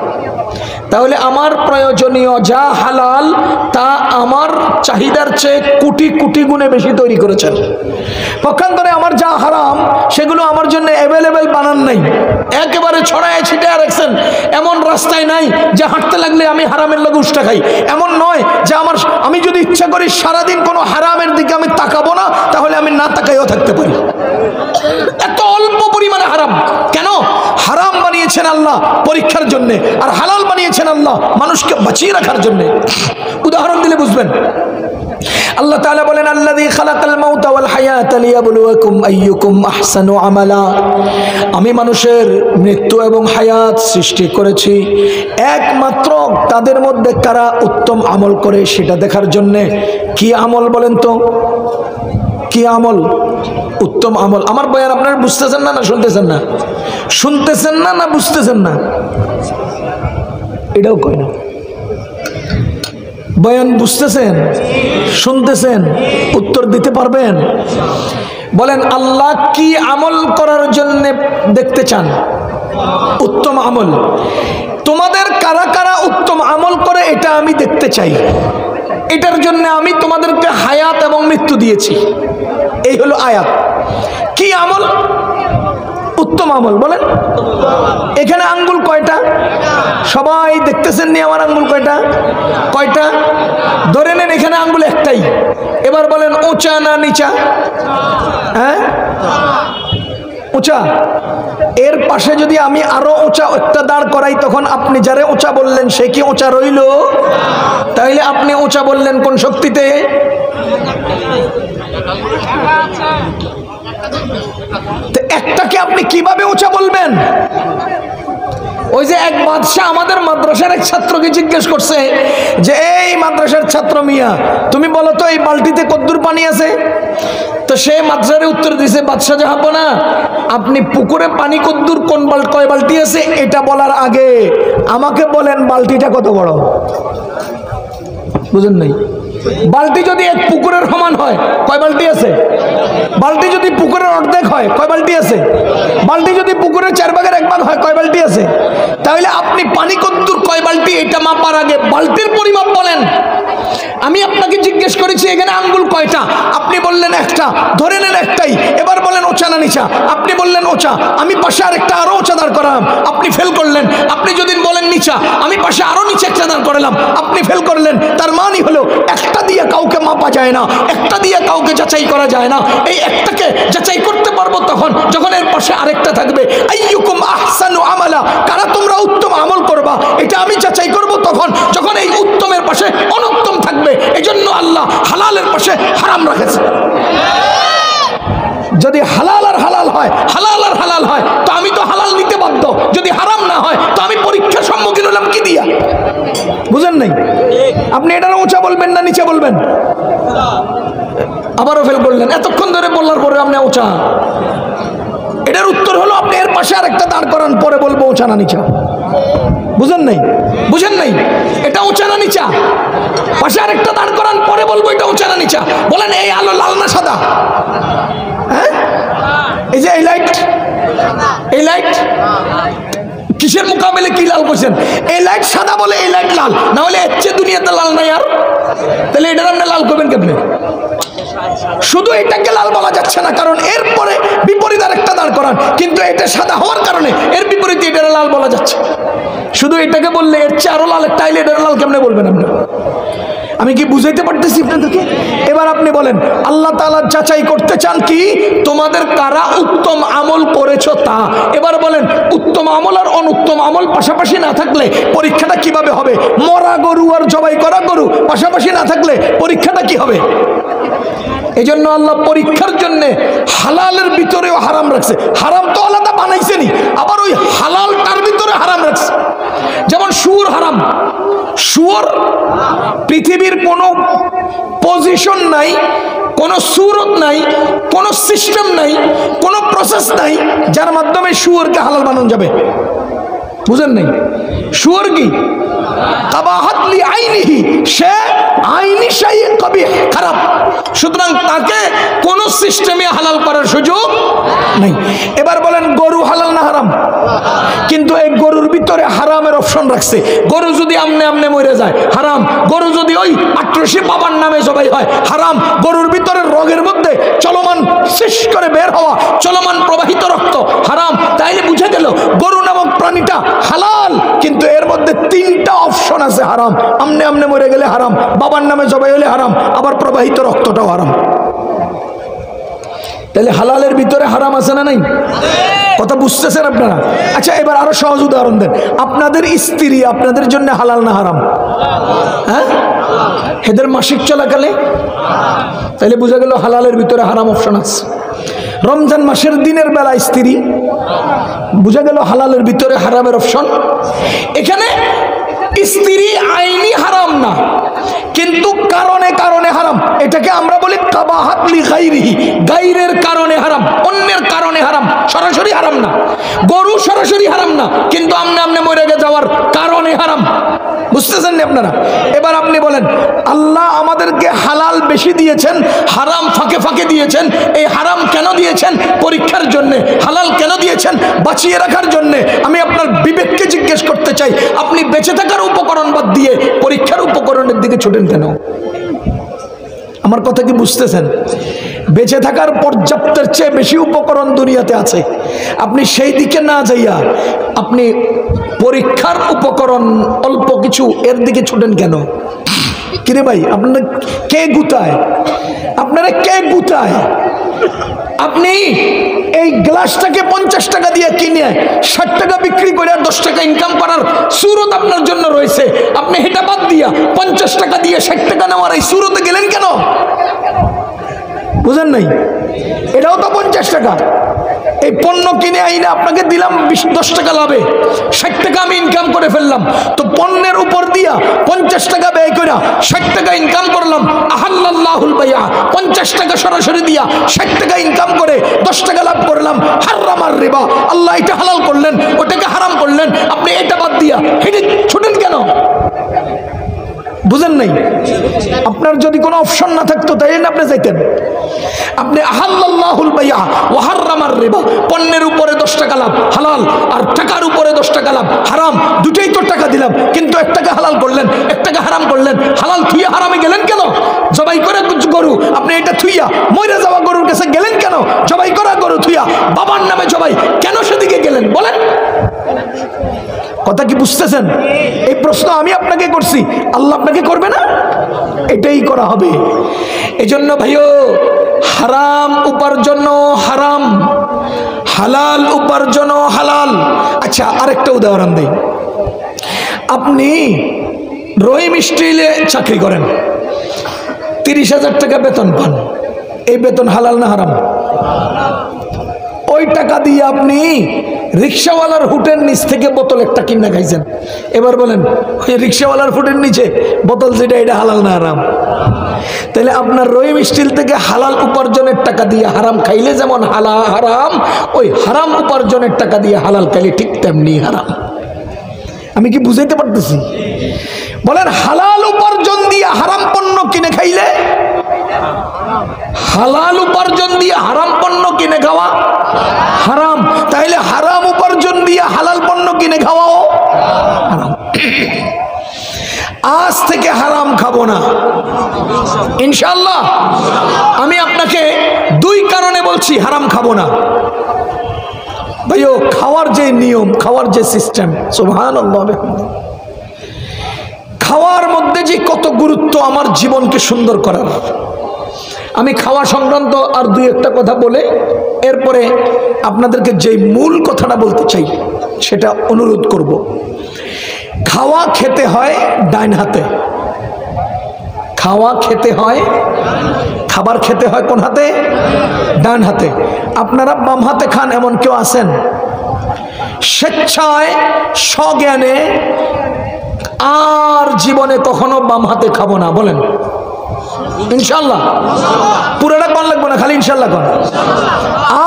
তাহলে আমার প্রয়োজনীয় যা হালাল তা আমার চাহিদার চেয়ে কোটি কোটি গুণে বেশি তৈরি করেছেন। পক্ষান্তরে আমার যা হারাম সেগুলো আমার জন্য অ্যাভেলেবেল বানান নাই, একেবারে ছড়ায় ছিটায় রাখছেন। এমন রাস্তায় নাই যে হাঁটতে লাগলে আমি হারামের লগে উষ্টা খাই, এমন নয় যে আমি যদি ইচ্ছা করি সারাদিন কোনো হারামের দিকে আমি তাকাবো না, তাহলে আমি না তাকাইও থাকতে পারি। এত অল্প পরিমাণে হারাম কেন? হারাম বানিয়েছেন আল্লাহ পরীক্ষার জন্য, আর হালাল বানিয়েছেন আল্লাহ মানুষকে বাঁচিয়ে রাখার জন্য। উদাহরণ দিলে বুঝবেন। আল্লাহ তাআলা বলেন, আল্লাযী খালাকাল মাউতা ওয়াল হায়াতা লিয়াবলুয়াকুম আইয়ুকুম আহসানু আমালা, আমি মানুষের মৃত্যু এবং হায়াত সৃষ্টি করেছি একমাত্র তাদের মধ্যে কারা উত্তম আমল করে সেটা দেখার জন্য। কি আমল বলেন তো? কি আমল? উত্তম আমল। আমার বয়ান আপনারা বুঝতেছেন না, না শুনতেছেন না? শুনতেছেন না, না বুঝতেছেন না? এটাও কয় না। বয়ান বুঝতেছেন, শুনতেছেন, উত্তর দিতে পারবেন? বলেন আল্লাহ কি আমল করার জন্য দেখতে চান? উত্তম আমল। তোমাদের কারা কারা উত্তম আমল করে এটা আমি দেখতে চাই। এটার জন্য আমি তোমাদেরকে হায়াত এবং মৃত্যু দিয়েছি। এই হলো আয়াত। কি আমল? উত্তম আমল। বলেন এখানে আঙ্গুল কয়টা? সবাই দেখতেছেন নি আমার আঙ্গুল কয়টা? কয়টা? ধরে নেন এখানে আঙ্গুল একটাই। এবার বলেন উঁচা না নিচা? হ্যাঁ, উঁচা। এর পাশে যদি আমি আরো উঁচা একটা দাঁড় করাই, তখন আপনি যারে উঁচা বললেন সে কি উঁচা রইল? তাইলে আপনি উঁচা বললেন কোন শক্তিতে? একটাকে আপনি কিভাবে উঁচা বলবেন? ওই যে এক বাদশাহ আমাদের মাদ্রাসার এক ছাত্রকে জিজ্ঞেস করছে যে এই মাদ্রাসার ছাত্র মিয়া, তুমি বলো তো এই বালতিতে কদ্দুর পানি আছে? তো সে মাদ্রাসারে উত্তর দিছে, বাদশাহ জাহাপনা, আপনি পুকুরে পানি কদ্দুর কোন কয় বালতি আছে এটা বলার আগে আমাকে বলেন বালতিটা কত বড়। বুঝেন নাই? বালতি যদি এক পুকুরের সমান হয় কয় বালতি আছে? বালতি যদি পুকুরের অর্ধেক হয় কয় বালতি আছে? বালতি যদি পুকুরের 4 ভাগের 1 ভাগ হয় কয় বালতি আছে? তাহলে আপনি পানি কদ্দুর কয় বালতি এটা মাপার আগে বালতির পরিমাপ বলেন। আমি আপনাকে জিজ্ঞেস করেছি এখানে আঙ্গুল কয়টা, আপনি বললেন একটা। ধরে নেন একটাই। এবার বলেন উঁচা না নিচা? আপনি বললেন উঁচা। আমি পাশে আরেকটা আরো উঁচা দাঁড় করালাম, আপনি ফেল করলেন। আপনি যদি বলেন নিচা, আমি পাশে আরো নিচে একটা দাঁড় করালাম, আপনি ফেল করলেন। তার মানে হলো একটা দিয়ে কাউকে মাপা যায় না, একটা দিয়ে কাউকে যাচাই করা যায় না। এই একটাকে যাচাই করতে পারবো তখন যখন এর পাশে আরেকটা থাকবে। আইয়ুকুম আহসানু আমালা, কারা তোমরা উত্তম আমল করবা এটা আমি যাচাই করব তখন যখন এই উত্তমের পাশে অনুত্তম থাকবে। এজন্য আল্লাহ হালালের পাশে হারাম রেখেছে। যদি হালাল আর হালাল হয়, হালাল আর হালাল হয় তো আমি তো হালাল নিতে বাধ্য। যদি হারাম না হয় তো আমি পরীক্ষার সম্মুখীন হলাম কি দিয়া? বুঝেন নাই? আপনি এটারও উঁচা বলবেন না নিচে বলবেন? আবারও ফেল করলেন। এতক্ষণ ধরে বলার পরে আপনি উঁচা। এটার উত্তর হলো আপনি এর পাশে আরেকটা দাঁড় করান, পরে বলবো উঁচা না নিচা। বুঝেন নাই? বুঝেন নাই? এটা উঁচা না নিচা? পাশে আরেকটা দাঁড় করান, পরে বলবো এটা উঁচা না নিচা। বলেন এই আলো লাল না সাদা? হ্যাঁ, এই যে এই লাইট, এই লাইট কিসের মোকাবেলে কি লাল করছেন? এই লাইট সাদা বলে এই লাইট লাল, না হলে এর চেয়ে দুনিয়াতে লাল নাই আর। তাহলে এটার আপনি লাল করবেন কেমনে? শুধু এটাকে লাল বলা যাচ্ছে না, কারণ এরপরে বিপরীত আরেকটা দাঁড় করান, কিন্তু এটা সাদা হওয়ার কারণে এর বিপরীতে এটার লাল বলা যাচ্ছে। শুধু এটাকে বললে এর চেয়ে আরো লাল একটা আইলে এটার লাল কেমনে বলবেন আপনি? আমি কি বুঝাইতে পারতেছি আপনাদেরকে? এবার আপনি বলেন আল্লাহ তাআলা যাচাই করতে চান কি তোমাদের কারা উত্তম আমল করেছো তা। এবার বলেন উত্তম আমল আর অনুত্তম আমল পাশাপাশি না থাকলে পরীক্ষাটা কিভাবে হবে? মরা গরু আর জবাই করা গরু পাশাপাশি না থাকলে পরীক্ষাটা কি হবে? এই জন্য আল্লাহ পরীক্ষার জন্য হালালের ভিতরেও হারাম রাখছে। হারাম তো আলাদা বানাইছেনি, আবার ওই হালালটার ভিতরে হারাম রাখছে। যেমন সুর হারাম। সুর পৃথিবীর কোনো পজিশন নাই, কোনো সুরত নাই, কোনো সিস্টেম নাই, কোনো প্রসেস নাই যার মাধ্যমে সুরকে হালাল বানানো যাবে। বুঝেন নাই? সুর কি কাবাহাত লি আইনিহি, সে আইনি শাই কবিহ, খারাপ। সুতরাং তাকে কোন সিস্টেমে হালাল করার সুযোগ নেই। এবার বলেন গরু হালাল না হারাম? কিন্তু এই গরুর ভিতরে হারামের অপশন রাখছে। গরু যদি আমনে আমনে মরে যায় হারাম। গরু যদি ওই আট্রসি বাবার নামে জবাই হয় হারাম। গরুর ভিতরে রগের মধ্যে চলমান শেষ করে বের হওয়া চলমান প্রবাহিত রক্ত হারাম। তাইলে বুঝে গেল গরু নামক প্রাণীটা হালাল, কিন্তু এর মধ্যে 3টা অপশন আছে হারাম। আমনে আমনে মরে গেলে হারাম, বাবার নামে জবাই হলে হারাম, আবার প্রবাহিত রক্তটাও হারাম। তাহলে হালালের ভিতরে হারাম আছে না নাই? কথা বুঝতেছেন আপনারা? আচ্ছা এবার আরো সহজ উদাহরণ দেন। আপনাদের স্ত্রী আপনাদের জন্য হালাল না হারাম? হ্যাঁ, এদের মাসিক চলাকালে, তাহলে বোঝা গেল হালালের ভিতরে হারাম অপশন আছে। রমজান মাসের দিনের বেলা স্ত্রী, বোঝা গেল হালালের ভিতরে হারামের অপশন। এখানে স্ত্রী আইনি হারাম না, কিন্তু কারণে কারণে হারাম। এটাকে আমরা বলি কাবাহাত লি গায়রিহি, গায়রের কারণে হারাম, অন্যের কারণে হারাম, সরাসরি হারাম না। গরু সরাসরি হারাম না, কিন্তু আমনে আমনে মরে যাওয়ার কারণে হারাম। বুঝতেছেন না আপনারা? এবার আপনি বলেন, আল্লাহ আমাদেরকে হালাল বেশি দিয়েছেন, হারাম ফাঁকে ফাঁকে দিয়েছেন। এই হারাম কেন দিয়েছেন? পরীক্ষার জন্য। হালাল কেন দিয়েছেন? বাঁচিয়ে রাখার জন্য। আমি আপনার বিবেককে জিজ্ঞেস করতে চাই, আপনি বেঁচে থাকার উপকরণ বাদ দিয়ে পরীক্ষার উপকরণের দিকে ছুটেন কেন? আমার কথা কি বুঝতেছেন? বেঁচে থাকার পর্যাপ্তের চেয়ে বেশি উপকরণ দুনিয়াতে আছে, আপনি সেই দিকে না যাইয়া আপনি পরীক্ষার উপকরণ অল্প কিছু এর দিকে ছুটেন কেন? কিরে ভাই, আপনারা কে গুতায়? আপনারা কে গুতায়? আপনি এই গ্লাসটাকে 50 টাকা দিয়ে কিনে 60 টাকা বিক্রি করে 10 টাকা ইনকাম করার সুরত আপনার জন্য রয়েছে, আপনি এটা বাদ দিয়া 50 টাকা দিয়ে 60 টাকা নেওয়ার এই সুরতে গেলেন কেন? বুঝেন নাই? এটাও তো 50 টাকা। এই পণ্য কিনে আইনা আপনাকে দিলাম 10 টাকা লাভে, 60 টাকা আমি ইনকাম করে ফেললাম। তো পণ্যের উপর দিয়া 50 টাকা ব্যয় করে 60 টাকা ইনকাম করলাম। আহাল্লাহুল বাইয়া, 50 টাকা সরাসরি দিয়া 60 টাকা ইনকাম করে 10 টাকা লাভ করলাম। হারামার রিবা, আল্লাহ এটা হালাল করলেন, ওটাকে হারাম করলেন, আপনি এটা বাদ দিয়া হেঁটে ছুটেন কেন? বুঝেন নাই? আপনার যদি কোনো অপশন না থাকতো তাই না আপনি যাইতেন। আপনি আহাল্লাহুল বাইয়া ওয়া হারামার রিবা, পণ্যের উপরে 10 টাকা লাভ হালাল, আর টাকার উপরে 10 টাকা লাভ হারাম। দুটোই তো টাকা দিলাম, কিন্তু 1 টাকা হালাল করলেন, 1 টাকা হারাম করলেন। হালাল থুইয়া হারামে গেলেন কেন? জবাই করে গরু আপনি এটা থুইয়া মরে যাওয়া গরুর কাছে গেলেন কেন? জবাই করা গরু থুইয়া বাবার নামে জবাই কেন সেদিকে গেলেন বলেন? কথা কি বুঝতেছেন? এই প্রশ্ন আমি আপনাকে করছি, আল্লাহ আপনাকে করবে না? এটাই করা হবে। এজন্য ভাইও, হারাম উপার্জন হারাম, হালাল উপার্জন হালাল। আচ্ছা, আরেকটা উদাহরণ দেই। আপনি রহিম স্টিলে চাকরি করেন, 30,000 টাকা বেতন পান। এই বেতন হালাল না হারাম? ওই টাকা দিয়ে আপনি রিক্সাওয়ালার হুটের নিচ থেকে বোতল একটা কিনা খাইছেন। এবার বলেন, ওই রিক্সাওয়ালার হুটের নিচে বোতল যেটা, এটা হালাল না হারাম? তাহলে আপনার রহিম স্টিল থেকে হালাল উপার্জনের টাকা দিয়ে হারাম খাইলে যেমন হারাম, ওই হারাম উপার্জনের টাকা দিয়ে হালাল খাইলে ঠিক তেমনি হারাম। আমি কি বুঝাইতে পারতেছি? বলেন, হালাল উপার্জন দিয়ে হারাম পণ্য কিনে খাইলে, হালাল উপার্জন দিয়ে হারাম পণ্য কিনে খাওয়া হারাম। তাইলে হারাম উপার্জন দিয়ে হালাল পণ্য কিনে খাওয়াও হারাম। আজ থেকে হারাম খাবো না ইনশাআল্লাহ। আমি আপনাকে 2 কারণে বলছি হারাম খাবো না। ভাইও, খাওয়ার যে নিয়ম, খাওয়ার যে সিস্টেম, সুবহানাল্লাহ, খাওয়ার মধ্যে যে কত গুরুত্ব আমার জীবনকে সুন্দর করার। আমি খাওয়া সংক্রান্ত আর 2-1টা কথা বলে এরপরে আপনাদেরকে যে মূল কথাটা বলতে চাই সেটা অনুরোধ করব। খাওয়া খেতে হয় ডাইন হাতে, খাওয়া খেতে হয়, খাবার খেতে হয় কোন হাতে? ডান হাতে। আপনারা বাম হাতে খান এমন কেউ আছেন? স্বেচ্ছায় সজ্ঞানে আর জীবনে কখনো বাম হাতে খাবো না বলেন ইনশাআল্লাহ? পুরোটা কোন লাগবে না, খালি ইনশাআল্লাহ কোন।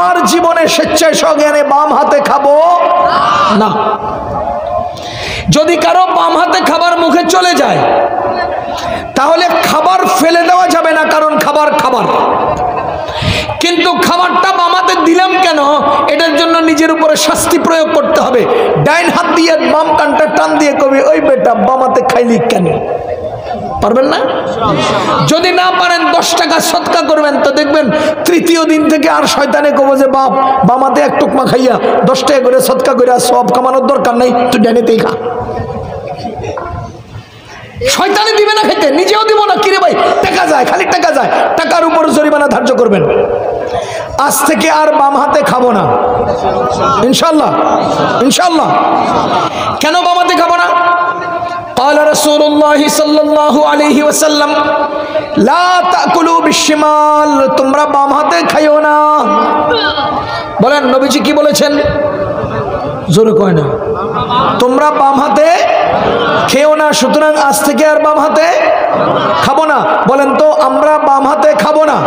আর জীবনে স্বেচ্ছায় সজ্ঞানে বাম হাতে খাবো না। যদি কারো বাম হাতে খাবার মুখে চলে যায় তাহলে খাবার ফেলে দেওয়া যাবে না, কারণ খাবার খাবার। কিন্তু খাবারটা বাম হাতে দিলাম কেন, এটার জন্য নিজের উপরে শাস্তি প্রয়োগ করতে হবে। ডাইন হাত দিয়ে বাম কানটা টান দিয়ে কবি, ওই বেটা বাম হাতে খাইলি কেন? পারবেন না? যদি না পারেন 10 টাকা সদকা করবেন, তো দেখবেন 3য় দিন থেকে আর শয়তানে কব যে বাপ বাম হাতে 1 টুকমা খাইয়া 10 টাকা করে সদকা করে সব কামানোর দরকার নাই, তুই ডাইনেতেই খা। শয়তানে দিবে না খেতে, নিজেও দিব না। কিরে ভাই, টাকা যায়, খালি টাকা যায়, টাকার উপর জরিমানা ধার্য করবেন। আজ থেকে আর বাম হাতে খাবো না ইনশাআল্লাহ, ইনশাআল্লাহ। কেন বাম হাতে খাবো না? قال رسول الله صلى الله عليه وسلم لا تأكلوا بالشمال, তোমরা বাম হাতে খাইও না। বলেন নবীজি কি বলেছেন? জোরে কয় না, তোমরা বাম হাতে খেও না। সুতরাং আজ থেকে আর বাম হাতে খাবো না। বলেন তো আমরা বাম হাতে খাবো না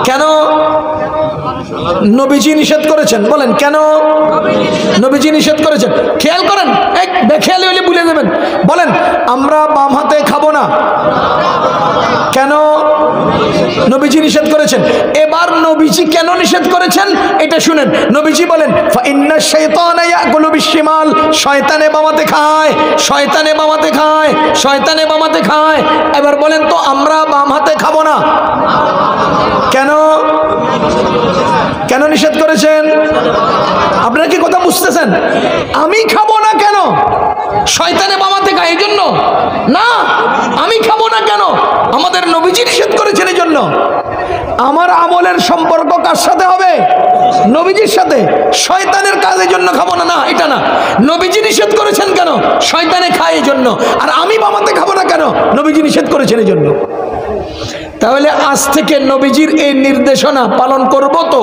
কেন? নবীজি নিষেধ করেছেন। বলেন কেন নবীজি নিষেধ করেছেন? খেয়াল করেন, এক বেখেয়ালি হলে ভুলে যাবেন। বলেন আমরা বাম হাতে খাবো না, কেন? নবীজি নিষেধ করেছেন। এবার নবীজি কেন নিষেধ করেছেন এটা শুনেন। নবীজি বলেন ফাইন্না শাইতানা ইয়াকুলু বিশিমাল, শয়তানে বামাতে খায়, শয়তানে বামাতে খায়, শয়তানে বামাতে খায়। এবার বলেন তো আমরা বাম হাতে খাবো না, কেন? কেন নিষেধ করেছেন? আপনারা কি কথা বুঝতেছেন? আমি খাবো না কেন? শয়তানে বামাতে খায় এই জন্য না। আমি খাবো না কেন? আমাদের নবীজি নিষেধ করেছেন এই জন্য। আমার আমলের সম্পর্ক কার সাথে হবে? নবীজির সাথে। শয়তানের কাজের জন্য খাবো না, না এটা না। নবীজি নিষেধ করেছেন কেন? শয়তানে খায় এই জন্য। আর আমি বামাতে খাবো না কেন? নবীজি নিষেধ করেছেন এই জন্য। তাহলে আজ থেকে নবীজির এই নির্দেশনা পালন করব তো?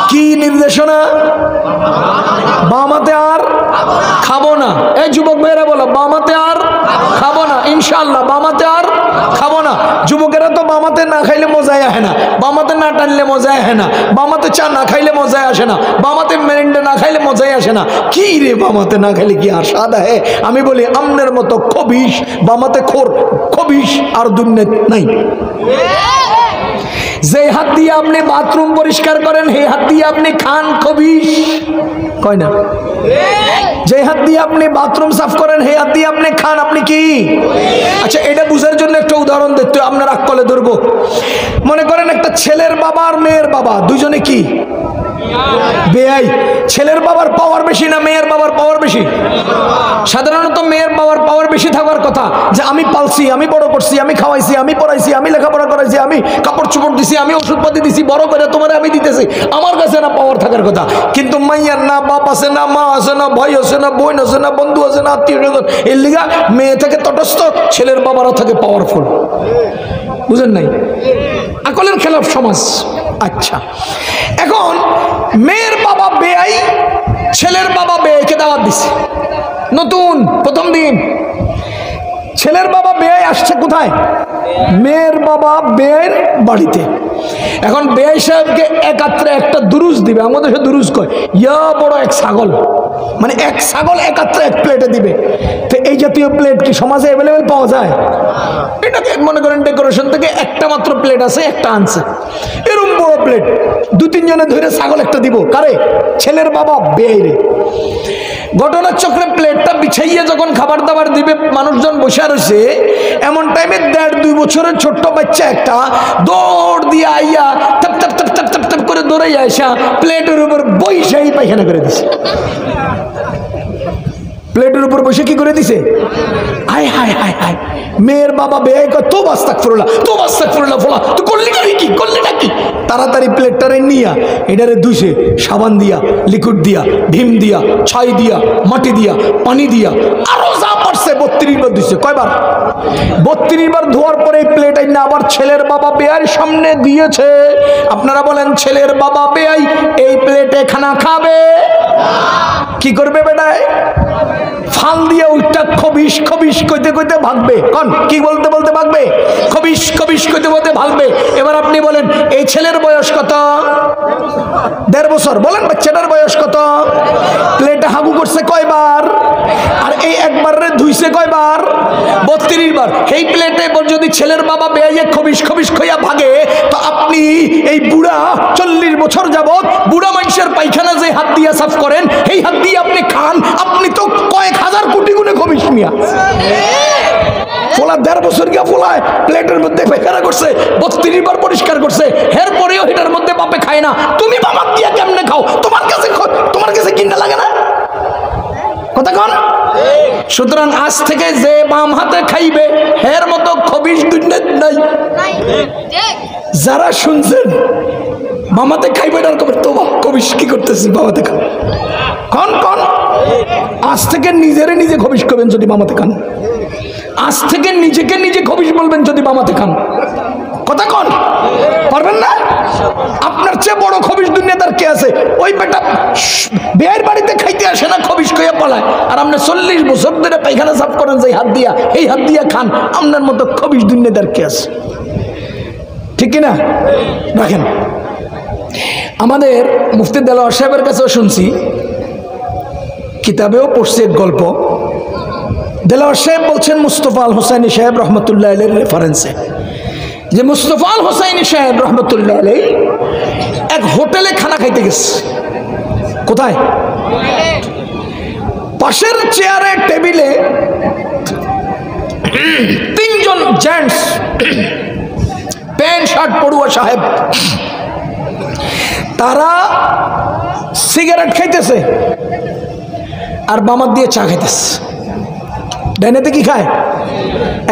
কি নির্দেশনা? বামাতে আর খাবো না। এই যুবক ভাইরা বলো বামাতে আর খাবো না, ইনশাআল্লাহ বামাতে আর খাবো না। যুবকেরা তো বামাতে না খাইলে মজাই আসে না, বামাতে না টানলে মজাই আসে না, বামাতে চা না খাইলে মজাই আসে না, বামাতে মেরেন্ডা না খাইলে মজাই আসে না। কি রে বামাতে না খাইলে কি আর স্বাদ আহে? আমি বলি আমনের মতো খবিশ বামাতে খোর খবিশ আর দুনিয়াত নাই। যে হাত দিয়ে আপনি বাথরুম পরিষ্কার করেন সেই হাত দিয়ে আপনি খান খবিশ, কয় না? যে হাত দিয়ে আপনি বাথরুম সাফ করেন সেই হাত দিয়ে আপনি খান, আপনি কি? আচ্ছা এটা বুঝার জন্য একটা উদাহরণ দিতে আপনার আকলে ধরবো। মনে করেন একটা ছেলের বাবা আর মেয়ের বাবা দুজনে কি বেয়াই। ছেলের বাবার পাওয়ার বেশি না মেয়ের বাবার পাওয়ার বেশি? সাধারণত মেয়ের বাবার পাওয়ার বেশি থাকার কথা, যে আমি পালছি, আমি বড় করছি, আমি খাওয়াইছি, আমি পড়াইছি, আমি লেখাপড়া করাইছি, আমি কাপড় চোপড় দিছি, আমি ওষুধপাতি দিছি, বড় করে তোমার আমি দিতেছি, আমার কাছে না পাওয়ার থাকার কথা। কিন্তু মাইয়ার না বাপ আছে, না মা আছে, না ভাই আছে, না বোন আছে, না বন্ধু আছে, না আত্মীয় স্বজন। এর লিগা মেয়ে থেকে তটস্থ, ছেলের বাবারা থাকে পাওয়ারফুল। বুঝেন নাই? আকলের খেলাফ সমাজ। আচ্ছা এখন মেয়ের বাবা বেয়াই, ছেলের বাবা বেয়াইকে দাওয়াত দিছে নতুন প্রথম দিন। ছেলের বাবা বেয়াই আসছে কোথায়? মেয়ের বাবা বেয়ের বাড়িতে। এখন বেয়াই সাহেবকে একাত্রে একটা দুরুজ দিবে, আমাদের সে দুরুজ কয় ইয়া বড় এক ছাগল, মানে এক ছাগল একাত্রে এক প্লেটে দিবে। তো এই জাতীয় প্লেট কি সমাজে অ্যাভেলেবেল পাওয়া যায়? এটাকে মনে করেন ডেকোরেশন থেকে একটা মাত্র প্লেট আছে, একটা আনছে, এরকম বড় প্লেট দু তিনজনে ধরে ছাগল একটা দিব কারে? ছেলের বাবা বেয়াইরে। ঘটনার চক্রে প্লেটটা বিছাইয়ে যখন খাবার দাবার দিবে, মানুষজন বসে রয়েছে, এমন টাইমে 1.5-2 বছরের ছোট্ট বাচ্চা একটা দৌড় দিয়ে আইয়া top top top top top top করে দৌড়ে আসা প্লেটের উপর বইসাই পায়খানা করে দিছে। প্লেটের উপর বসে কি করে দিছে? হায় হায় হায় হায়। মেয়ের বাবা বেয়াই কয় তো আস্তাগফিরুল্লাহ, তো আস্তাগফিরুল্লাহ, ফলা তুই করলি কি করলি নাকি? তাড়াতাড়ি প্লেটটারে নিয়া এটারে ধুইছে সাবান দিয়া, লিকুইড দিয়া, ভীম দিয়া, ছাই দিয়া, মাটি দিয়া, পানি দিয়া, আরো যা পারছে 32 বার ধুইছে। কয়বার? 32 বার ধোয়ার পরে এই প্লেট আইনা আবার ছেলের বাবা বেয়ার সামনে দিয়েছে। আপনারা বলেন ছেলের বাবা বেয়াই এই প্লেটে খানা খাবে? কি করবে বেটায়? ফাল দিয়ে উঠটা খবিশ খবিশ কইতে কইতে ভাগবে। কোন কি বলতে বলতে ভাগবে? খবিশ খবিশ কইতে বলতে ভাগবে। এবার আপনি বলেন এই ছেলের বয়স কত? 1.5 বছর। বলেন বাচ্চাটার বয়স কত? প্লেটে হাগু করছে কয়বার? আর এই একবারে ধুইছে কয়বার? 32 বার। এই প্লেটে যদি ছেলের বাবা বেয়াইয়ে খবিশ খবিশ খইয়া ভাগে, তো আপনি এই বুড়া 40 বছর যাবত বুড়া মানুষের পায়খানা যে হাত দিয়ে সাফ করেন, এই হাত দিয়ে আপনি খান, আপনি তো কয়েক হাজার কোটি গুণে খবিশ মিয়া। ফোলা 1.5 বছর গিয়া ফোলায় প্লেটের মধ্যে পায়খানা করছে, 32 বার পরিষ্কার করছে, এর পরেও এটার মধ্যে বাপে খায় না। তুমি বাবা দিয়া কেমনে খাও? তোমার কাছে কিনা লাগে না? কথা কন। সুতরাং আজ থেকে যে বাম হাতে খাইবে এর মতো খবিশ দুনিয়াতে নাই। যারা শুনছেন বামাতে খাইবে না, তোবা খবিশ কি করতেছি বামাতে খান। কন কন আজ থেকে নিজেরে নিজে খবিশ করবেন যদি বামাতে খান। আজ থেকে নিজেকে নিজে খবিশ বলবেন যদি বামাতে খান। কথা কন পারবেন না? আপনার চেয়ে বড় খবিশ দুনিয়াদার কে আছে? ওই বেটা বেয়ের বাড়িতে খাইতে আসে না, খবিশ কইয়া পালায়, আর আপনি 40 বছর ধরে পায়খানা সাফ করেন যে হাত দিয়া, এই হাত দিয়া খান। আপনার মতো খবিশ দুনিয়াদার কে আছে? ঠিক কিনা? রাখেন। আমাদের মুফতি দেলোয়ার সাহেবের কাছেও শুনছি, কিতাবেও পড়ছি এক গল্প। দেলোয়ার সাহেব বলছেন মুস্তফা আল হোসাইনি সাহেব রহমতুল্লাহ আলাইহির রেফারেন্সে, যে মুস্তফা আল হোসাইনি সাহেব রহমতুল্লাহ আলাইহি এক হোটেলে খানা খাইতে গেছে। কোথায়? পাশের চেয়ারে টেবিলে তিনজন জেন্টস, প্যান্ট শার্ট পড়ুয়া সাহেব, তারা সিগারেট খাইতেছে আর বামাত দিয়ে চা খাইতেছে। ডাইনেতে কি খায়?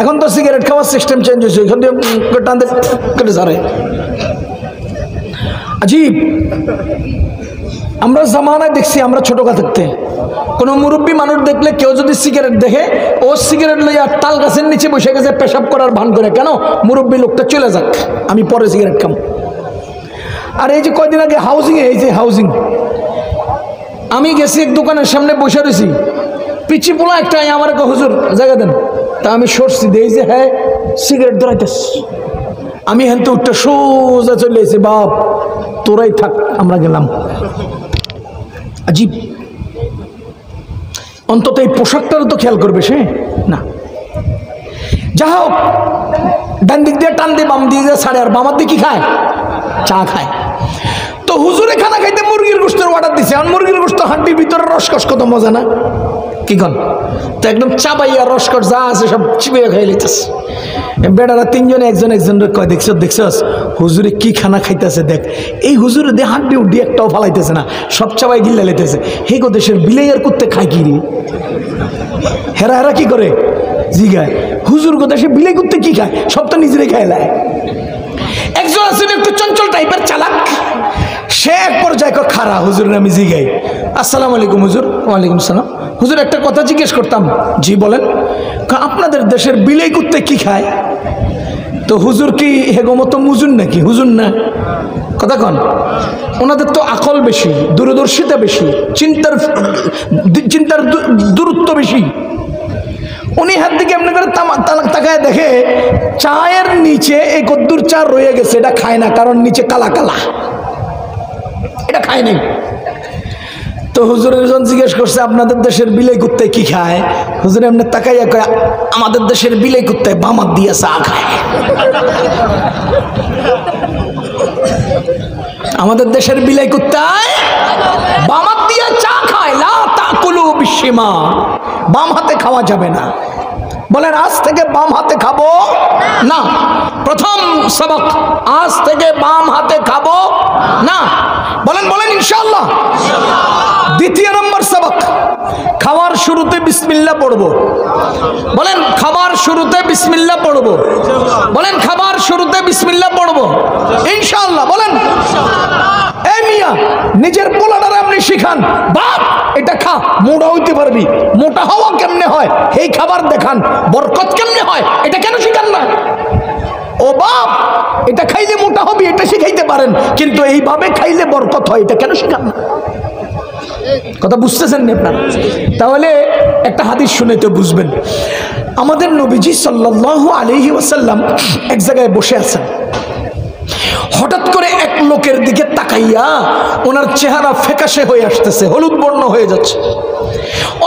এখন তো সিগারেট খাওয়ার সিস্টেম চেঞ্জ হয়েছে, এখান দিয়ে টানতে কেটে সারে। আজীব। আমরা জামানায় দেখছি, আমরা ছোট থাকতে কোনো মুরব্বী মানুষ দেখলে কেউ যদি সিগারেট দেখে, ও সিগারেট লইয়া তাল গাছের নিচে বসে গেছে পেশাব করার ভান করে। কেন? মুরব্বী লোকটা চলে যাক, আমি পরে সিগারেট খাম। আর এই যে কয়দিন আগে হাউজিংয়ে, এই যে হাউজিং, আমি গেছি এক দোকানের সামনে বসে রয়েছি, পিচি পোলা একটা আমার হুজুর জায়গা দেন। তা আমি সরছি, দেই যে হ্যাঁ সিগারেট ধরাইতেস। আমি হ্যাঁ তো উঠটা সোজা চলে এসেছি, বাপ তোরাই থাক, আমরা গেলাম। আজীব। অন্তত এই পোশাকটারও তো খেয়াল করবে সে না। যা হোক, ডান দিক দিয়ে টান দিয়ে বাম দিয়ে ছাড়ে, আর বামার দিয়ে কি খায়? চা খায়। তো হুজুরে খানা খাইতে মুরগির গোশতের অর্ডার দিছে। আর মুরগির গোশত হাড্ডির ভিতরে রসকস কত মজা না, কি কন? তো একদম চাবাইয়া রসকস যা আছে সব চিবিয়ে খাই লিতেছে। বেড়ারা তিনজনে একজন একজনের কয়, দেখছস হুজুরে কি খানা খাইতেছে, দেখ। এই হুজুরে দিয়ে হাড্ডি উড্ডি একটাও ফালাইতেছে না, সব চাবাই গিল্লা লেতেছে। হে গো দেশের বিলাই আর করতে খায় কি রে? হেরা হেরা কি করে জিগায়, হুজুর গো দেশে বিলাই করতে কি খায়? সব তো নিজেরাই খায় লাই। একজন আছেন একটু চঞ্চল টাইপের চালাক, সে এক পর্যায়ে খারা হুজুরের আমি জিগাই, আসসালামু আলাইকুম হুজুর। ওয়ালাইকুম সালাম। হুজুর একটা কথা জিজ্ঞেস করতাম। জি বলেন। আপনাদের দেশের বিলাই কুত্তে কি খায়? তো হুজুর কি হেগমতো মুজুন নাকি? হুজুর না, কথা কন। ওনাদের তো আকল বেশি, দূরদর্শিতা বেশি, চিন্তার দূরত্ব বেশি। উনি হাত দিকে এমনি করে তাকায় দেখে চায়ের নিচে এই কদ্দুর চা রয়ে গেছে, এটা খায় না, কারণ নিচে কালা কালা, এটা খায় নাই। তো হুজুরের জন জিজ্ঞেস করছে, আপনাদের দেশের বিলাই কুত্তায় কি খায়? হুজুর এমনি তাকাইয়া কয়, আমাদের দেশের বিলাই কুত্তায় বামাত দিয়ে চা খায়। আমাদের দেশের বিলাই কুত্তায় বামাত দিয়ে চা খায়। লা তাকুলু বিশিমা, বাম হাতে খাওয়া যাবে না। বলেন আজ থেকে বাম হাতে খাবো না। প্রথম সবক, আজ থেকে বাম হাতে খাবো না। বলেন বলেন ইনশাআল্লাহ। দ্বিতীয় নম্বর সবক, খাওয়ার শুরুতে বিসমিল্লাহ পড়বো। বলেন খাবার শুরুতে বিসমিল্লাহ পড়বো। বলেন খাবার শুরুতে বিসমিল্লাহ পড়বো ইনশাআল্লাহ। বলেন এই মিয়া, নিজের পোলাটারে আপনি শিখান, বাপ এটা খা, মোটা হইতে পারবি। মোটা হওয়া কেমনে হয় এই খাবার দেখান, বরকত কেমনে হয় এটা কেন শিখান না? ও বাপ, এটা খাইলে মোটা হবি, এটা শিখাইতে পারেন, কিন্তু এইভাবে খাইলে বরকত হয় এটা কেন শিখান না? কথা বুঝতেছেন না আপনারা? তাহলে একটা হাদিস শুনে তো বুঝবেন। আমাদের নবীজি সাল্লাল্লাহু আলাইহি ওয়াসাল্লাম এক জায়গায় বসে আছেন। হঠাৎ করে এক লোকের দিকে তাকাইয়া ওনার চেহারা ফ্যাকাশে হয়ে আসতেছে, হলুদ বর্ণ হয়ে যাচ্ছে।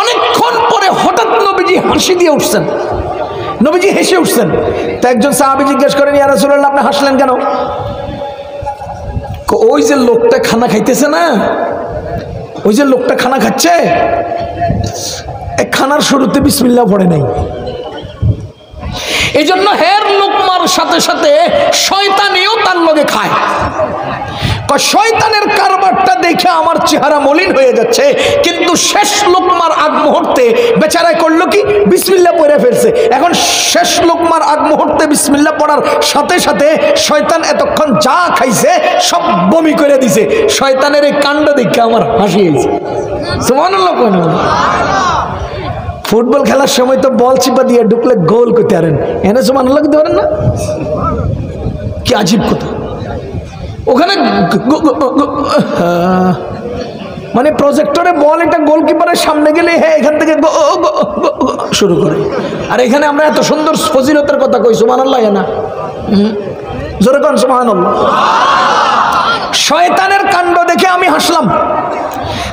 অনেকক্ষণ পরে হঠাৎ নবীজি হাসি দিয়ে উঠছেন, নবীজি হেসে উঠছেন। তা একজন সাহাবী জিজ্ঞেস করেন, ইয়া রাসূলুল্লাহ আপনি হাসলেন কেন? ওই যে লোকটা খানা খাইতেছে না, ওই যে লোকটা খানা খাচ্ছে, খানার শুরুতে বিসমিল্লাহ পড়ে নাই। এই জন্য হের লোকমার সাথে সাথে শয়তানিও তার লগে খায়। শয়তানের কারবারটা দেখে আমার চেহারা মলিন হয়ে যাচ্ছে, কিন্তু শেষ লোকমার আগ মুহূর্তে বেচারায় করলো কি, বিসমিল্লাহ পড়ে ফেলছে। এখন শেষ লোকমার আগ মুহূর্তে বিসমিল্লাহ পড়ার সাথে সাথে শয়তান এতক্ষণ যা খাইছে সব বমি করে দিছে। শয়তানের এই কাণ্ড দেখে আমার হাসি হয়েছে। সুবহানাল্লাহ। ফুটবল খেলার সময় তো বল চিপা দিয়ে ঢুকলে গোল করতে পারেন, এনে সুবহানাল্লাহ করতে পারেন না? কি আজীব কথা। ওখানে মানে প্রজেক্টরে বল এটা গোলকিপারের সামনে গেলে হ্যাঁ এখান থেকে শুরু করে। আর এখানে আমরা এত সুন্দর ফজিলতের কথা কই, সুবহানাল্লাহ না? জোরে কোন সুবহানাল্লাহ। শয়তানের কাণ্ড দেখে আমি হাসলাম।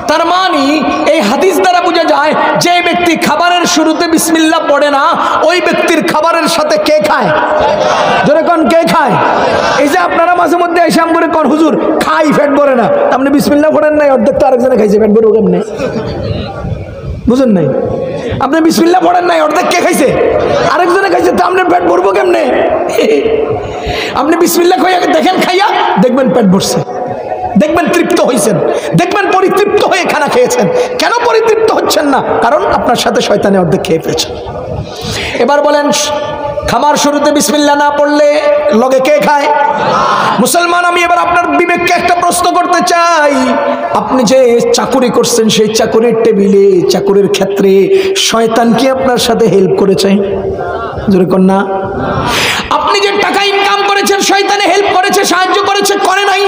তার মানে এই হাদিস দ্বারা বোঝা যায় যে ব্যক্তি খাবারের শুরুতে বিসমিল্লাহ পড়ে না, ওই ব্যক্তির খাবারের সাথে কে খায়? জোরে কোন কে খায়? এই যে আপনারা মাঝে মধ্যে এসে আম করে কোন হুজুর খাই পেট ভরে না, আপনি বিসমিল্লাহ পড়েন নাই, অর্ধেক তো আরেকজনে খাইছে, পেট ভরবো কেমনে? বুঝেন নাই? আপনি বিসমিল্লাহ পড়েন নাই, অর্ধেক কে খাইছে? আরেকজনে খাইছে, তো আপনার পেট ভরবো কেমনে? আপনি বিসমিল্লাহ খাইয়া দেখেন, খাইয়া দেখবেন পেট ভরছে, দেখবেন তৃপ্ত হয়েছেন, দেখবেন পরিতৃপ্ত হয়ে খানা খেয়েছেন। কেন পরিতৃপ্ত হচ্ছেন না? কারণ আপনার সাথে শয়তানে অর্ধেক খেয়ে ফেলেছেন। এবার বলেন, খাবার শুরুতে বিসমিল্লাহ না পড়লে লগে কে খায়? মুসলমান, আমি এবার আপনার বিবেককে একটা প্রশ্ন করতে চাই। আপনি যে চাকুরি করছেন, সেই চাকুরির টেবিলে, চাকুরির ক্ষেত্রে শয়তান কি আপনার সাথে হেল্প করেছে? জোরে কোন না। আপনি যে টাকা ইনকাম করেছেন, শয়তানে হেল্প করেছে, সাহায্য করেছে? করে নাই।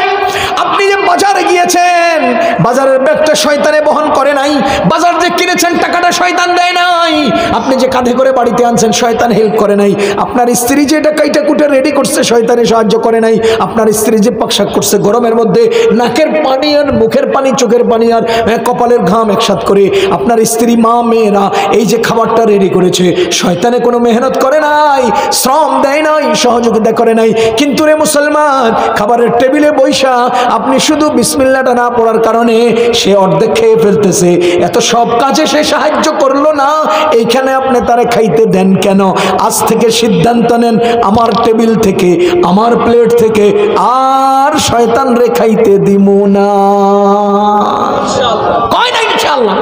আপনি যে বাজারে গিয়েছেন, বাজারের ব্যাগটা শয়তানে বহন করে নাই। বাজার যে কিনেছেন, টাকাটা শয়তান দেয় নাই। আপনি যে কাঁধে করে বাড়িতে আনছেন, শয়তান হেল্প করে নাই। আপনার স্ত্রী যে এটা কাইটা কুটে রেডি করছে, শয়তানে সাহায্য করে নাই। আপনার স্ত্রী যে পোশাক করছে গরমের মধ্যে, নাকের পানি আর মুখের পানি, চোখের পানি আর কপালের ঘাম একসাথ করে আপনার স্ত্রী, মা, মেয়েরা এই যে খাবারটা রেডি করেছে, শয়তানে কোনো মেহনত করে নাই, শ্রম দেয় নাই, সহযোগিতা করে নাই। কিন্তু রে মুসলমান, খাবারের টেবিলে বৈশা আপনি শুধু বিসমিল্লাহটা না পড়ার কারণে সে অর্ধেক খেয়ে ফেলতেছে। এত সব কাজে সে সাহায্য করলো না, এইখানে আপনি তারে খাইতে দেন কেন? আজ থেকে সিদ্ধান্ত নেন, আমার টেবিল থেকে, আমার প্লেট থেকে আর শয়তান রে খাইতে দিব না। কয় না ইনশাআল্লাহ?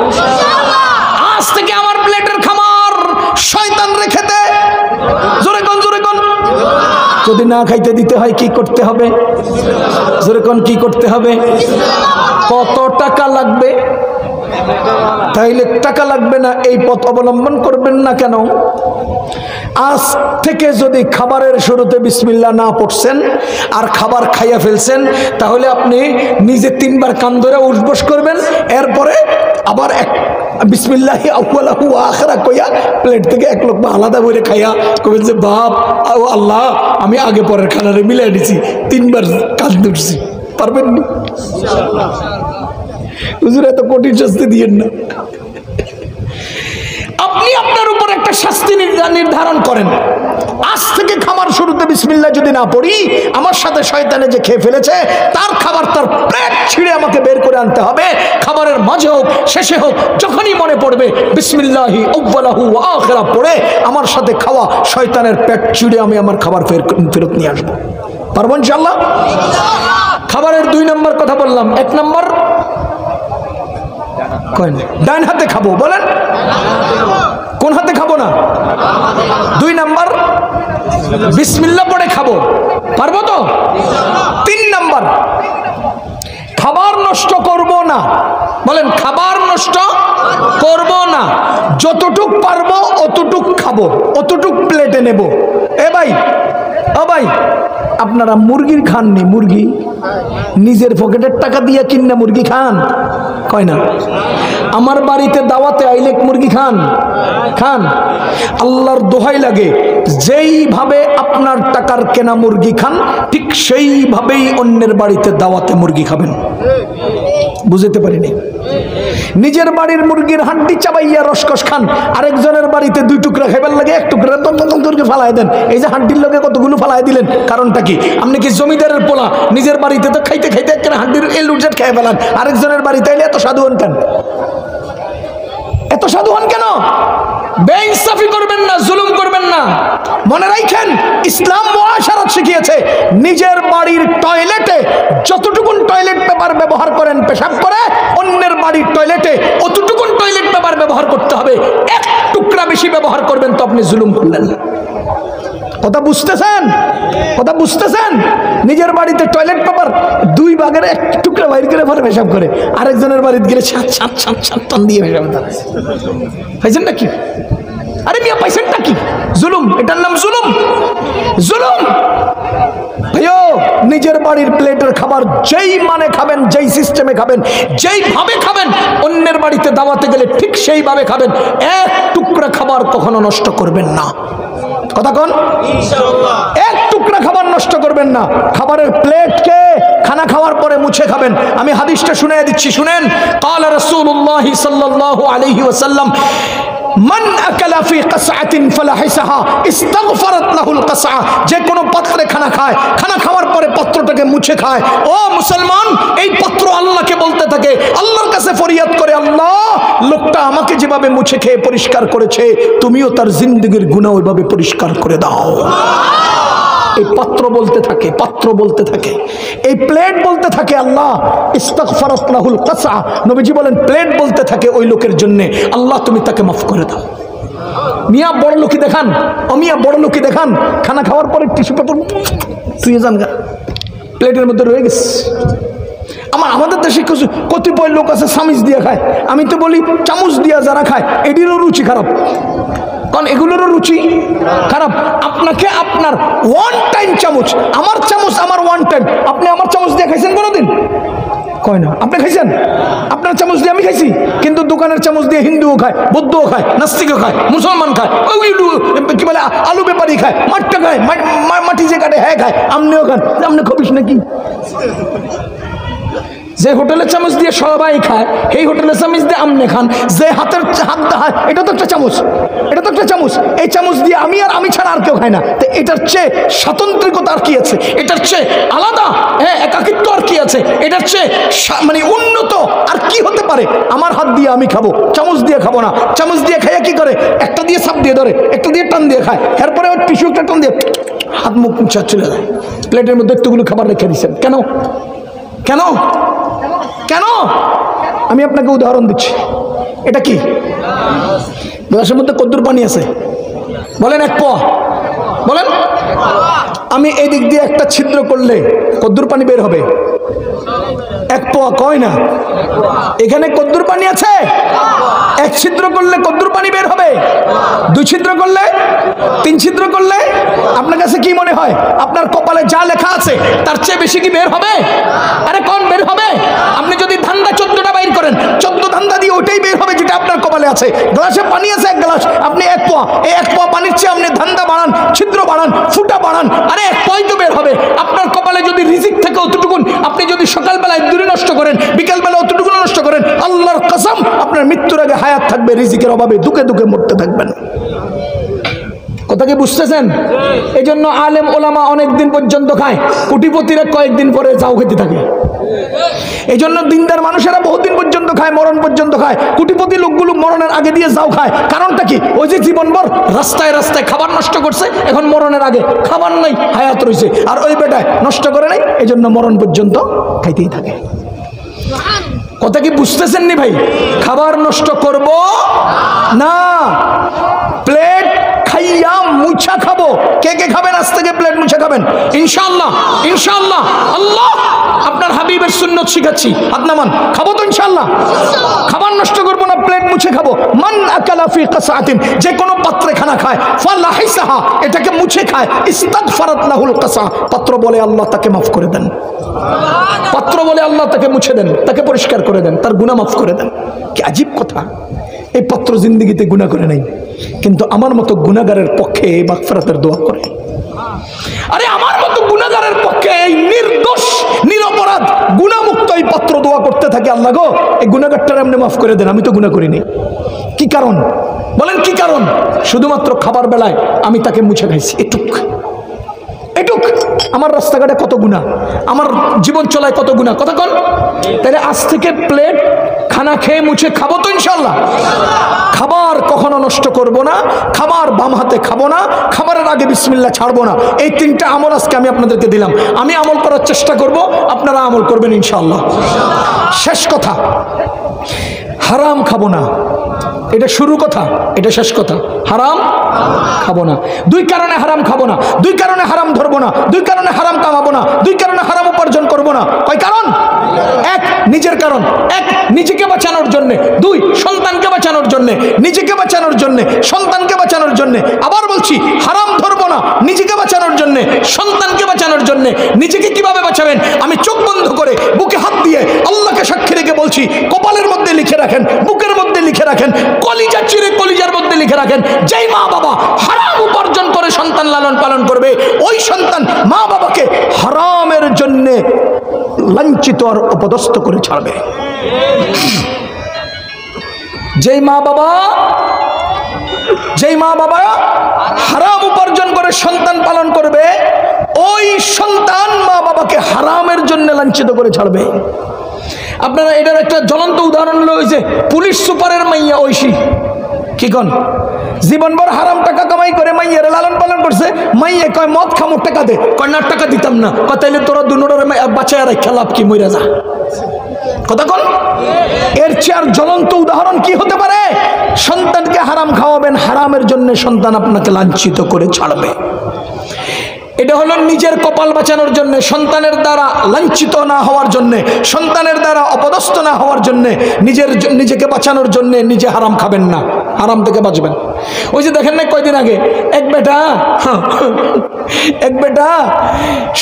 আজ থেকে আমার প্লেটের খাবার শয়তান রে খেতে। জোরে কোন, জোরে কোন। যদি না খাইতে দিতে হয় কি করতে হবে? জোরে কোন, কি করতে হবে? কত টাকা লাগবে? তাইলে টাকা লাগবে না, এই পথ অবলম্বন করবেন না কেন? আজ থেকে যদি খাবারের শুরুতে বিসমিল্লাহ না পড়ছেন আর খাবার খাইয়া ফেলছেন, তাহলে আপনি নিজে 3 বার কান ধরে উঠবস করবেন, এরপরে আবার বিসমিল্লাহি আউয়ালাহু ওয়া আখিরা কইয়া প্লেট থেকে 1 লোকমা আলাদা করে খাইয়া কইবেন যে বাপ ও আল্লাহ, আমি আগে পরের খানারে মিলাই দিছি, 3 বার কান ধরছি। পারবেন না? ইনশাআল্লাহ। হুজুর এত কঠিন শাস্তি দিয়েন না। আপনি আপনার উপর একটা শাস্তি নির্ধারণ করেন। আজ থেকে খাবার শুরুতে বিসমিল্লাহ যদি না পড়ি, আমার সাথে শয়তানে যে খেয়ে ফেলেছে তার খাবার, তার পেট ছিঁড়ে আমাকে বের করে আনতে হবে। খাবারের মাঝে হোক, শেষে হোক, যখনই মনে পড়বে বিসমিল্লাহি আউয়ালাহু ওয়া আখিরা পড়ে আমার সাথে খাওয়া শয়তানের পেট ছিঁড়ে আমি আমার খাবার ফেরত নিয়ে আসবো। পারবো ইনশাআল্লাহ? খাবারের 2 নম্বর কথা বললাম। 1 নম্বর ডান হাতে খাবো। বলেন, কোন হাতে খাবো না? 2 নম্বর বিসমিল্লাহ পড়ে খাবো। পারবো তো? 3 নম্বর খাবার নষ্ট করব না। বলেন, খাবার নষ্ট করব না। যতটুক পারবো অতটুক খাবো, অতটুক প্লেটে নেব। এ ভাই, ও ভাই, আপনারা মুরগির খাননি? মুরগি নিজের পকেটের টাকা দিয়ে কিনে মুরগি খান? কয় না? আমার বাড়িতে দাওয়াতে আইলে মুরগি খান? খান। আল্লাহর দোহাই লাগে, যেইভাবে আপনার টাকার কেনা মুরগি খান, ঠিক সেইভাবেই অন্যের বাড়িতে দাওয়াতে মুরগি খাবেন। বুঝতে পারিনি? নিজের বাড়ির মুরগির হাড্ডি চাবাইয়া রসকস খান, আরেকজনের বাড়িতে 2 টুকরা খাইবার লাগে 1 টুকরা তন্তকে ফালাই দেন। এই যে হাড্ডির লগে কতগুলো ফালাই দিলেন, কারণটা কি? আপনি কি জমিদারের পোলা? নিজের বাড়িতে তো খাইতে খাইতে একটা হাড্ডির এলুটজেট খেয়ে ফেলান, আরেকজনের বাড়িতে এলে এত সাধু হন কেন? এত সাধু হন কেন? বেইনসাফি করবেন না, জুলুম করবেন না। মনে রাখেন, ইসলাম মুআশারাত শিখিয়েছে, নিজের বাড়ির টয়লেটে যতটুকুন টয়লেট পেপার ব্যবহার করেন পেশাব করে, অন্যের বাড়ির টয়লেটে অতটুকুন টয়লেট পেপার ব্যবহার করতে হবে। 1 টুকরা বেশি ব্যবহার করবেন তো আপনি জুলুম করলেন। কথা বুঝতেছেন? কথা বুঝতেছেন? নিজের বাড়িতে টয়লেট পেপার 2 ভাগের 1 টুকরা বাইর করে পরে পেশাব করে, আরেকজনের বাড়িতে গেলে ছাত টান দিয়ে পেশাব করে। পাইছেন নাকি? আরে মিয়া, পাইছেন নাকি? জুলুম, এটার নাম জুলুম। জুলুম ভাইও, নিজের বাড়ির প্লেটের খাবার যেই মানে খাবেন, যেই সিস্টেমে খাবেন, যেইভাবে খাবেন, অন্যের বাড়িতে দাওয়াতে গেলে ঠিক সেইভাবে খাবেন। 1 টুকরা খাবার কখনো নষ্ট করবেন না। কথা কোন ইনশাআল্লাহ। এক টুকরা খাবার নষ্ট করবেন না। খাবারের প্লেটকে খানা খাওয়ার পরে মুছে খাবেন। আমি হাদিসটা শুনিয়ে দিচ্ছি, শুনেন। ক্বালা রাসূলুল্লাহ সাল্লাল্লাহু আলাইহি ওয়াসাল্লাম মান আকালা ফি কাসআতিন ফালাহিসাহা ইস্তাগফারাত লাহুল কাসআ। যে কোনো পাত্রে খানা খায়, খানা খাওয়ার পরে পাত্রটাকে মুছে খায়, ও মুসলমান, এই পাত্র আল্লাহকে বলতে থাকে, আল্লাহর কাছে ফরিয়াদ করে, আল্লাহ, লোকটা আমাকে যেভাবে মুছে খেয়ে পরিষ্কার করেছে, তুমিও তার জিন্দেগীর গুনাহ ওইভাবে পরিষ্কার করে দাও। এই পাত্র বলতে থাকে, পাত্র বলতে থাকে, এই প্লেট বলতে থাকে, আল্লাহ ইস্তাগফারাত লাহুল কাসআ। নবীজি বলেন প্লেট বলতে থাকে ওই লোকের জন্য, আল্লাহ তুমি তাকে মাফ করে দাও। মিয়া বড় লোকই দেখান, অমিয়া বড় লোকই দেখান, খানা খাওয়ার পরে টিস্যু পেপার তুই যান গা, প্লেটের মধ্যে রয়ে গেছে। আমাদের দেশে কতিপয় লোক আছে চামচ দিয়ে খায়, আমি তো বলি চামচ দিয়া যারা খায় এটিরও রুচি খারাপ, কারণ এগুলোরও রুচি খারাপ। আপনাকে আপনার ওয়ান টাইম চামচ, আমার চামচ আমার ওয়ান টাইম, আপনি আমার চামচ দিয়ে খাইছেন কোনোদিন? কয় না। আপনি খাইছেন? আপনার চামচ দিয়ে আমি খাইছি, কিন্তু দোকানের চামচ দিয়ে হিন্দুও খায়, বৌদ্ধও খায়, নাস্তিকও খায়, মুসলমান খায়, ওই কি বলে আলু ব্যাপারী খায়, মাঠটা খায়, মাটি যে কাটে হ্যাঁ খায়, আমনিও খান। আপনি খবিস নাকি? যে হোটেলের চামচ দিয়ে সবাই খায়, এই হোটেলের চামচ দিয়ে আমনে খান। যে হাতের হাত দেখায়, এটা তো একটা চামচ, এটা তো একটা চামচ, এই চামচ দিয়ে আমি আর আমি ছাড়া আর কেউ খায় না। তো এটার চেয়ে স্বাতন্ত্রিকতা আর কি আছে? এটার চেয়ে আলাদা একাকিত্ব আর কি আছে? এটার চেয়ে মানে উন্নত আর কি হতে পারে? আমার হাত দিয়ে আমি খাবো, চামচ দিয়ে খাবো না। চামচ দিয়ে খাইয়া কি করে? একটা দিয়ে সাপ দিয়ে ধরে, একটা দিয়ে টান দিয়ে খায়, এরপরে ওর টিস্যু একটা টান দিয়ে হাত মুখ মুছা চলে যায়। প্লেটের মধ্যে একটুগুলো খাবার রেখে দিচ্ছেন কেন? কেন? কেন? আমি আপনাকে উদাহরণ দিচ্ছি। এটা কি গ্লাসের মধ্যে কদ্দুর পানি আছে? বলেন এক পোয়া, বলেন। আমি এই দিক দিয়ে একটা ছিদ্র করলে কদ্দুর পানি বের হবে? এক পোয়া কয় না। এখানে কদ্দুর পানি আছে? এক ছিদ্র করলে কদ্দুর পানি বের হবে? দুই ছিদ্র করলে, তিন ছিদ্র করলে? আপনার কাছে কি মনে হয় আপনার কপালে যা লেখা আছে তার চেয়ে বেশি কি বের হবে? আরে কোন বের হবে? আপনি যদি ধান্দা 14টা বাইর করেন, 14 ধান্দা দিয়ে ওইটাই বের হবে যেটা আপনার কপালে আছে। গ্লাসে পানি আছে এক গ্লাস, আপনি এক পোয়া, এই এক পোয়া পানির চেয়ে আপনি ধান্দা বাড়ান, ছিদ্র বাড়ান, ফুটা বাড়ান, আরে এক পোয়াই তো বের হবে। আপনার কপালে যদি রিজিক থাকে অতটুকুন, আপনি যদি সকালবেলায় দূরে নষ্ট করেন, বিকালবেলা অতটুকু নষ্ট করেন, আল্লাহর কসম আপনার মৃত্যুর আগে হায়াত থাকবে, রিজিকের অভাবে দুকে দুকে মরতে থাকবেন। কথা কি বুঝতেছেন? এই জন্য আলেম ওলামা অনেকদিন পর্যন্ত খায়, কোটিপতিরা কয়েকদিন পরে যাও খেতে থাকে। এই জন্য দিনদার মানুষেরা বহুদিন পর্যন্ত খায়, মরণ পর্যন্ত খায়। কোটিপতি লোকগুলো মরণের আগে দিয়ে যাও খায়। কারণটা কি? ওই যে জীবনভর রাস্তায় রাস্তায় খাবার নষ্ট করছে, এখন মরণের আগে খাবার নাই, হায়াত রয়েছে, আর ওই বেটায় নষ্ট করে নাই, এই জন্য মরণ পর্যন্ত খাইতেই থাকে। কথা কি বুঝতেছেন নি ভাই? খাবার নষ্ট করব না, প্লেট খাইয়া মুছা খাবো। কে কে খাবেন আজ থেকে প্লেট মুছা খাবেন? ইনশাআল্লাহ, ইনশাআল্লাহ। আল্লাহ আপনার হাবিবের সুন্নত শিখাচ্ছি, হাত নামান। খাবো তো ইনশাআল্লাহ? খাবার নষ্ট করবো না, প্লেট মুছে খাবো। মান আকালা ফি কাসআতিন, যে কোনো পাত্রে খানা খায়, ফালাহিসাহা, এটাকে মুছে খায়, ইস্তাগফারাত লাহুল কাসআ, পাত্র বলে আল্লাহ তাকে মাফ করে দেন। পাত্র বলে আল্লাহ তাকে মুছে দেন, তাকে পরিষ্কার করে দেন, তার গুনাহ মাফ করে দেন। কি আজীব কথা! এই পাত্র জিন্দেগিতে গুনাহ করে নাই, কিন্তু আমার মতো গুনাহগারের পক্ষে মাগফিরাতের দোয়া করে। আরে আমার মতো গুনাহগারের পক্ষে এই নির্দোষ নিরপরাধ গুনাহমুক্ত এই পাত্র দোয়া করতে থাকে, আল্লাহ গো এই গুনাহগারটারে আপনি মাফ করে দেন, আমি তো গুনাহ করিনি। কি কারণ বলেন? কি কারণ? শুধুমাত্র খাবার বেলায় আমি তাকে মুছে খাইছি, এটুক এটুক। আমার রাস্তাঘাটে কত গুনাহ, আমার জীবন চলায় কত গুনাহ, কথা কন। তাহলে আজ থেকে প্লেট খানা খেয়ে মুছে খাবো তো ইনশাআল্লাহ? খাবার কখনো নষ্ট করব না, খাবার বাম হাতে খাবো না, খাবারের আগে বিসমিল্লাহ ছাড়বো না। এই তিনটা আমল আজকে আমি আপনাদেরকে দিলাম, আমি আমল করার চেষ্টা করব, আপনারা আমল করবেন ইনশাআল্লাহ। শেষ কথা, হারাম খাবো না, এটা শুরু কথা, এটা শেষ কথা। হারাম খাবো না। দুই কারণে হারাম খাবো না, দুই কারণে হারাম ধরবো না, দুই কারণে হারাম কামাবো না, দুই কারণে হারাম উপার্জন করবো না। কয় কারণ? এক, নিজের কারণ। এক, নিজেকে বাঁচানোর জন্য। দুই, সন্তানকে বাঁচানোর জন্য। নিজেকে বাঁচানোর জন্য, সন্তানকে বাঁচানোর জন্য। আবার বলছি, হারাম ধরবো না, নিজেকে বাঁচানোর জন্য, সন্তানকে বাঁচানোর জন্য। নিজেকে কিভাবে বাঁচাবেন? আমি চোখ বন্ধ করে বুকে হাত দিয়ে আল্লাহকে সাক্ষী রেখে বলছি, কপালের মধ্যে লিখে রাখেন, বুকের মধ্যে লিখে রাখেন, কলিজা চিরে কলিজার মধ্যে লিখে রাখেন, যেই মা বাবা হারাম উপার্জন করে সন্তান লালন পালন করবে, ওই সন্তান মা বাবাকে হারামের জন্য লাঞ্ছিত আর অপদস্থ করে ছাড়বে। যেই মা বাবা হারাম উপার্জন করে সন্তান পালন করবে, ওই সন্তান মা বাবাকে হারামের জন্য লাঞ্ছিত করে ছাড়বে। আপনারা এটার একটা জ্বলন্ত উদাহরণ হলো ওই যে পুলিশ সুপারের মাইয়া ঐশী, কি কোন জীবনভর হারাম টাকা কামাই করে মাইয়ারে লালন পালন করছে। মাইয়া কয় মদ খামো, টাকা দে, কয় না টাকা দিতাম না, তাইলে তোরা দুনোরে বাঁচায় রাখা লাভ কি, মইরা যা। কথা কোন? এর চেয়ে আর জ্বলন্ত উদাহরণ কি হতে পারে? সন্তানকে হারাম খাওয়াবেন, হারামের জন্য সন্তান আপনাকে লাঞ্ছিত করে ছাড়বে। এটা হলো নিজের কপাল বাঁচানোর জন্য, সন্তানের দ্বারা লাঞ্ছিত না হওয়ার জন্য, সন্তানের দ্বারা অপদস্থ না হওয়ার জন্য, নিজেকে বাঁচানোর জন্য নিজে হারাম খাবেন না, হারাম থেকে বাঁচবেন। ওই যে দেখেন না কয়দিন আগে এক বেটা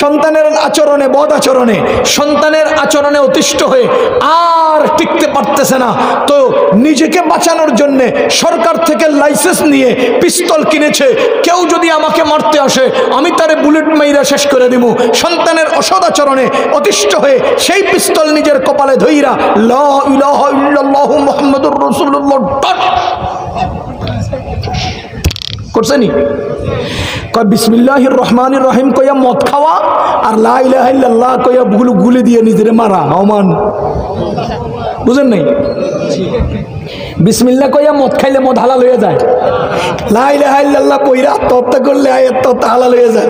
সন্তানের আচরণে, বদ আচরণে, সন্তানের আচরণে অতিষ্ঠ হয়ে আর টিকতে পারতেছে না, তো নিজেকে বাঁচানোর জন্য সরকার থেকে লাইসেন্স নিয়ে পিস্তল কিনেছে। কেউ যদি আমাকে মারতে আসে আমি তারে বুলেট মাইরা শেষ করে দিব। সন্তানের অসদাচরণে অতিষ্ঠ হয়ে সেই পিস্তল নিজের কপালে ধইরা লা ইলাহা ইল্লাল্লাহু মুহাম্মাদুর রাসূলুল্লাহ করছেনি, কয় বিসমিল্লাহির রহমানির রহিম কইয়া মদ খাওয়া আর লা ইলাহা ইল্লাল্লাহ কইয়া গুলি দিয়ে নিজের মারা। অমান বুঝেন নাই? বিসমিল্লাহ কইয়া মদ খাইলে মদ হালাল হয়ে যায়, লা ইলাহা ইল্লাল্লাহ কইরা আত্মহত্যা করলে আত্মহত্যা হালাল হয়ে যায়।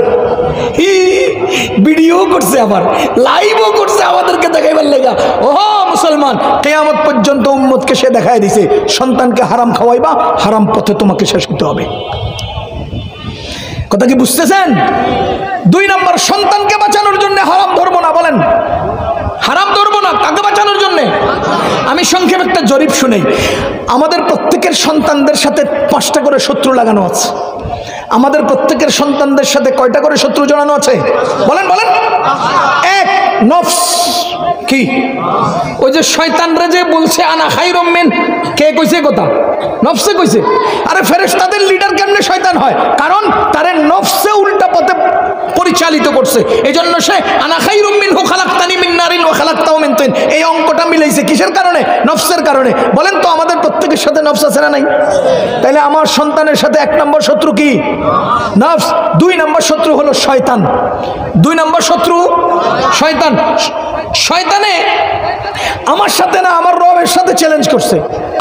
ভিডিও করছে, আবার লাইভও করছে আমাদেরকে দেখাইবার লেগা। ওহো মুসলমান, কিয়ামত পর্যন্ত উম্মতকে সে দেখায় দিছে, সন্তানকে হারাম খাওয়াইবা, হারাম পথে তোমাকে শেষ হতে হবে। কথা কি বুঝতেছেন? 2 নম্বর, সন্তানকে বাঁচানোর জন্য হারাম ধরবো না। বলেন হারাম ধরবো না, কাকে বাঁচানোর জন্য? আমি সংক্ষেপে একটা জরিপ শুনেই। আমাদের প্রত্যেকের সন্তানদের সাথে 5টা করে শত্রু লাগানো আছে। আমাদের প্রত্যেকের সন্তানদের সাথে কয়টা করে শত্রু জড়ানো আছে? বলেন বলেন। 1 নফস। কি? ওই যে শয়তানরা যে বলছে আনা খায়রুম মিন, কে কইছে কথা? নফসে কইছে। আরে ফেরেশতাদের লিডার কেমনে শয়তান হয়? কারণ তারে নফসে উল্টা পথে পরিচালিত করছে। এজন্য সে আনা খায়রুম মিনহু খালাকতানি মিন নারিন ওয়া খালাকতাহু মিন তিন, এই অঙ্কটা মিলাইছে কিসের কারণে? নফসের কারণে। বলেন তো আমাদের প্রত্যেকের সাথে নফস আছে না নাই? তাহলে আমার সন্তানের সাথে 1 নম্বর শত্রু কি? নফস। 2 নম্বর শত্রু হলো শয়তান। 2 নম্বর শত্রু শয়তান। শয়তানে আমার সাথে না আমার রবের সাথে চ্যালেঞ্জ করছে,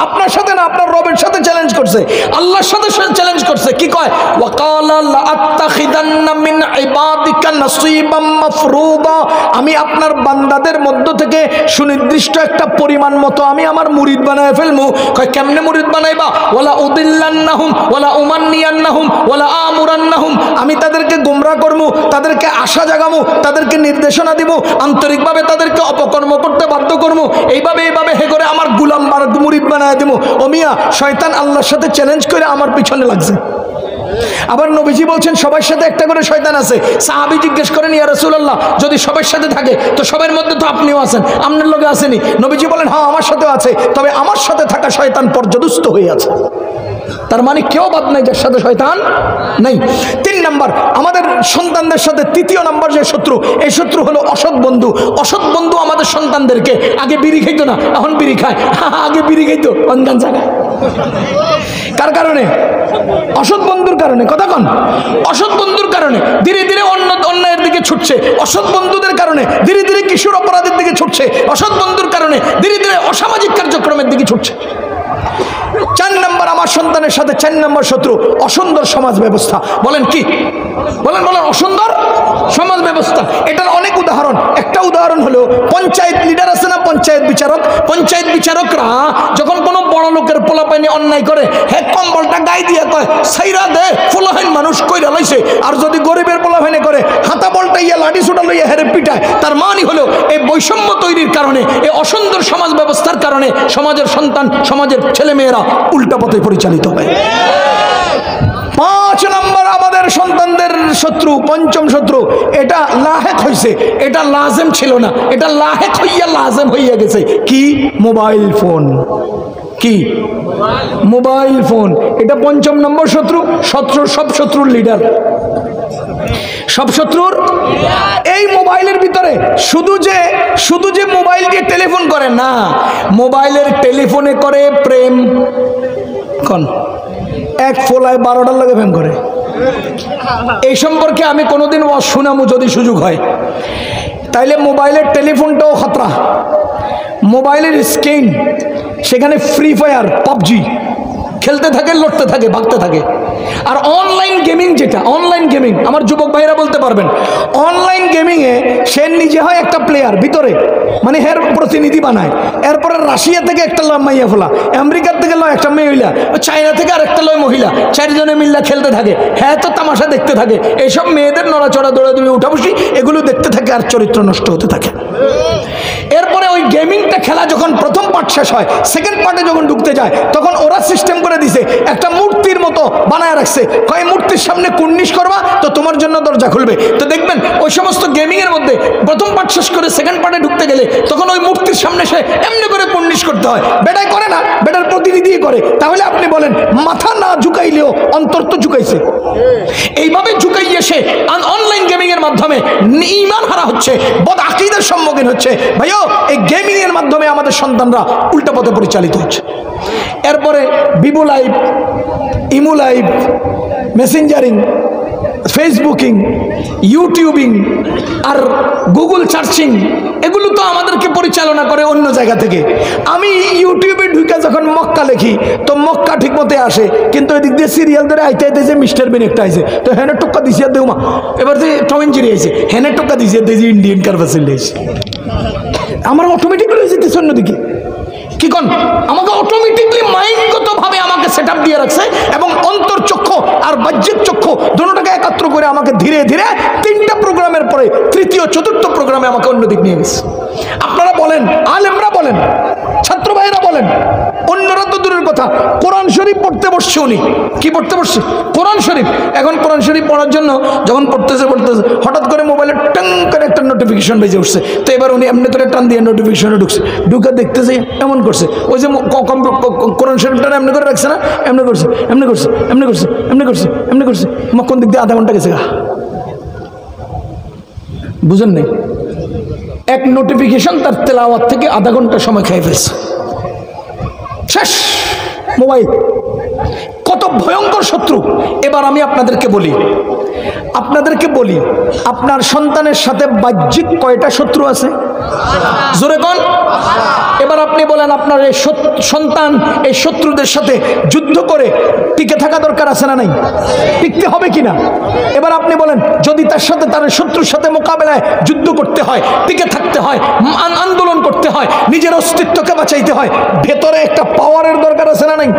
আপনার সাথে না আপনার রবের সাথে চ্যালেঞ্জ করছে, আল্লাহর সাথে চ্যালেঞ্জ করছে। কি কয়? ওয়াকালা লা আত্তাখিদান্না মিন ইবাদিকা নাসীবাম মাফরুদা, আমি আপনার বান্দাদের মধ্য থেকে সুনির্দিষ্ট একটা পরিমাণ মতো আমি আমার মুরিদ বানায় ফেলমু। কয় কেমনে মুরিদ বানাইবা? ওয়ালা উদিল্লান্নাহুম ওয়ালা উমান্নিয়ান্নাহুম ওয়ালা আমুরান্নাহুম, আমি তাদেরকে গোমরাহ করমু, তাদেরকে আশা জাগামু, তাদেরকে নির্দেশনা দিব, আন্তরিকভাবে তাদেরকে অপকর্ম করতে বাধ্য করমু। এইভাবে হে করে আমার গোলাম মুরিদ বানায় দিব। ও মিয়া, শয়তান আল্লাহর সাথে চ্যালেঞ্জ করে আমার পিছনে লাগছে। আবার নবীজি বলছেন সবার সাথে একটা করে শয়তান আছে। সাহাবী জিজ্ঞেস করেন, ইয়া রাসূলুল্লাহ, যদি সবার সাথে থাকে তো সবার মধ্যে তো আপনিও আছেন, আপনার লগে আসেনি? নবীজি বলেন, হ্যাঁ আমার সাথেও আছে, তবে আমার সাথে থাকা শয়তান পর্যদুস্ত হয়ে আছে। তার মানে কেউ বাদ নাই যার সাথে শয়তান নেই। 3 নম্বর, আমাদের সন্তানদের সাথে 3য় নম্বর যে শত্রু, এই শত্রু হলো অসৎ বন্ধু। অসৎ বন্ধু আমাদের সন্তানদেরকে, আগে বিড়ি খাইতো না, এখন বিড়ি খায়, আগে বিড়ি খাইতো অনগান জায়গায়। কার কারণে? অসৎ বন্ধুর কারণে। কথা কন? অসৎ বন্ধুর কারণে ধীরে ধীরে অন্যায়ের দিকে ছুটছে। অসৎ বন্ধুদের কারণে ধীরে ধীরে কিশোর অপরাধের দিকে ছুটছে। অসৎ বন্ধুর কারণে ধীরে ধীরে অসামাজিক কার্যক্রমের দিকে ছুটছে। 4 নম্বর আমার সন্তানের সাথে 4 নম্বর শত্রু অসুন্দর সমাজ ব্যবস্থা। বলেন কি? বলেন বলেন। অসুন্দর সমাজ ব্যবস্থা, এটার অনেক উদাহরণ। একটা উদাহরণ হলো পঞ্চায়েত লিডার আছে না, পঞ্চায়েত বিচারক। পঞ্চায়েত বিচারকরা যখন কোনো বড় লোকের পোলাপাইনে অন্যায় করে, হ্যাঁ কম্বলটা গায়ে দিয়ে কয় সাইরা দে, পোলাহাইন মানুষ কইরা লাইছে। আর যদি গরিবের পোলাপাইনে করে হাতা বলটা ইয়া লাঠি ছুটা লইয়া হেরে পিটায়। তার মানে হলো এই বৈষম্য তৈরির কারণে, এই অসুন্দর সমাজ ব্যবস্থার কারণে সমাজের সন্তান, সমাজের ছেলেমেয়েরা উল্টা পথে পরিচালিত হয়। 5 নম্বর, আমাদের পরের সন্তানদের শত্রু, পঞ্চম শত্রু, এটা লাহেক হয়েছে, এটা লাজেম ছিল না, এটা লাহেক হইয়া লাজেম হইয়া গেছে। কি? Mobile phone. কি? Mobile phone. এটা পঞ্চম নম্বর শত্রু। সব শত্রুর লিডার, সব শত্রুর এই মোবাইলের ভিতরে। শুধু যে মোবাইল দিয়ে টেলিফোন করে না, মোবাইলের টেলিফোনে করে প্রেম। কোন এক ফোলায় 12টার লাগে প্রেম করে। এই সম্পর্কে আমি কোনোদিন শুনামু যদি সুযোগ হয়। তাইলে মোবাইলের টেলিফোনটাও খতরা। মোবাইলের স্ক্রিন, সেখানে ফ্রি ফায়ার, পাবজি খেলতে থাকে, লড়তে থাকে, ভাগতে থাকে। আর অনলাইন গেমিং, যেটা অনলাইন গেমিং, আমার যুবক ভাইরা বলতে পারবেন, অনলাইন গেমিংয়ে সে নিজে হয় একটা প্লেয়ার ভিতরে, মানে হের প্রতিনিধি বানায়। এরপরে রাশিয়া থেকে একটা লয় মাইয়া ফোলা, আমেরিকার থেকে লয় একটা মহিলা, চায়না থেকে আর একটা লয় মহিলা, চারজনে মিল্লা খেলতে থাকে। হ্যাঁ, তো তামাশা দেখতে থাকে। এইসব মেয়েদের নড়াচড়া, দৌড়াদৌড়ি, উঠাবসি, এগুলো দেখতে থাকে আর চরিত্র নষ্ট হতে থাকে। এরপরে ওই গেমিংটা খেলা যখন প্রথম পার্ট শেষ হয়, সেকেন্ড পার্টে যখন ঢুকতে যায়, তখন ওরা সিস্টেম করে দিছে, একটা মূর্তির মতো বানায় রাখছে। কয় মূর্তির সামনে কুর্নিশ করবা তো তোমার জন্য দরজা খুলবে। তো দেখবেন ওই সমস্ত গেমিং এর মধ্যে প্রথম পার্ট শেষ করে সেকেন্ড পার্টে ঢুকতে গেলে তখন ওই মূর্তির সামনে সে এমনি করে কুর্নিশ করতে হয়। বেটাই করে না, বেটার প্রতিনিধি করে। তাহলে আপনি বলেন, মাথা না ঝুঁকাইলেও অন্তর তো ঝুঁকাইছে। এইভাবে ঝুঁকাইয়ে সে অনলাইন গেমিং এর মাধ্যমে ঈমান হারা হচ্ছে, বদ আকীদার সম্মুখীন হচ্ছে। ভাইও, এই গেমিং এর মাধ্যমে আমাদের সন্তানরা উল্টা পথে পরিচালিত হচ্ছে। এরপরে বিবু লাইভ, ইমু লাইভ, মেসেঞ্জারিং, ফেসবুকিং, ইউটিউবিং আর গুগল সার্চিং, এগুলো তো আমাদেরকে পরিচালনা করে অন্য জায়গা থেকে। আমি ইউটিউবে ঢুকে যখন মক্কা লিখি তো মক্কা ঠিক মতে আসে, কিন্তু এদিক দিয়ে সিরিয়াল ধরে আইতে আইতে যে মিস্টার বিন একটা আইছে, তো হেনে টুক্কা দিছি আর দেউমা, এবার যে টম এন্ড জেরি আইছে, হেনে টুক্কা দিছি আর দেখি ইন্ডিয়ান কারবাসিল আইছে। আমার অটোমেটিক রয়ে যেতেছে অন্যদিকে। কি কোন? আমাকে অটোমেটিকলি মাইন্ডগতভাবে আমাকে সেট আপ দিয়ে রাখছে, এবং অন্তর চক্ষু আর বাহ্যিক চক্ষু দুটোটাকে একাত্র করে আমাকে ধীরে ধীরে 3টা প্রোগ্রামের পরে তৃতীয় চতুর্থ প্রোগ্রামে আমাকে অন্যদিক নিয়ে গেছে। আপনারা বলেন, আলেমরা বলেন, ছাত্র ভাইরা বলেন, অন্যরা তো দূরের কথা, কোরআন শরীফ পড়তে বসছে উনি। কি পড়তে বসছে? কোরআন শরীফ। এখন কোরআন শরীফ পড়ার জন্য যখন পড়তেছে হঠাৎ করে মোবাইলে টং করে একটা নোটিফিকেশন বেজে উঠছে। তো এবার উনি এমনি করে টান দিয়ে নোটিফিকেশনে ঢুকছে, ঢুকে দেখতেছে এমন করছে, ওই যে কোরআন শরীফটা এমনি করে রাখছে না, এমনি করছে, এমনি করছে, এমনি করছে, এমনি করছে, এমনি করছে, কোন দিক দিয়ে আধা ঘন্টা গেছে গা। বুঝেন নাই? এক নোটিফিকেশন তার তেলাওয়াত থেকে আধা ঘন্টা সময় খেয়ে ফেলছে। শেষ মোবাইল। কত ভয়ঙ্কর শত্রু। এবার আমি আপনাদেরকে বলি, আপনার সন্তানের সাথে বাহ্যিক কয়টা শত্রু আছে? জোরে কোন? এবার আপনি বলেন, আপনার এই সন্তান এই শত্রুদের সাথে যুদ্ধ করে টিকে থাকা দরকার আছে না নাই? টিকতে হবে কিনা? এবার আপনি বলেন, যদি তার শত্রুর সাথে মোকাবেলায় যুদ্ধ করতে হয়, টিকে থাকতে হয়, আন্দোলন করতে হয়, নিজের অস্তিত্বকে বাঁচাইতে হয়, ভেতরে একটা পাওয়ারের দরকার আছে না নাই?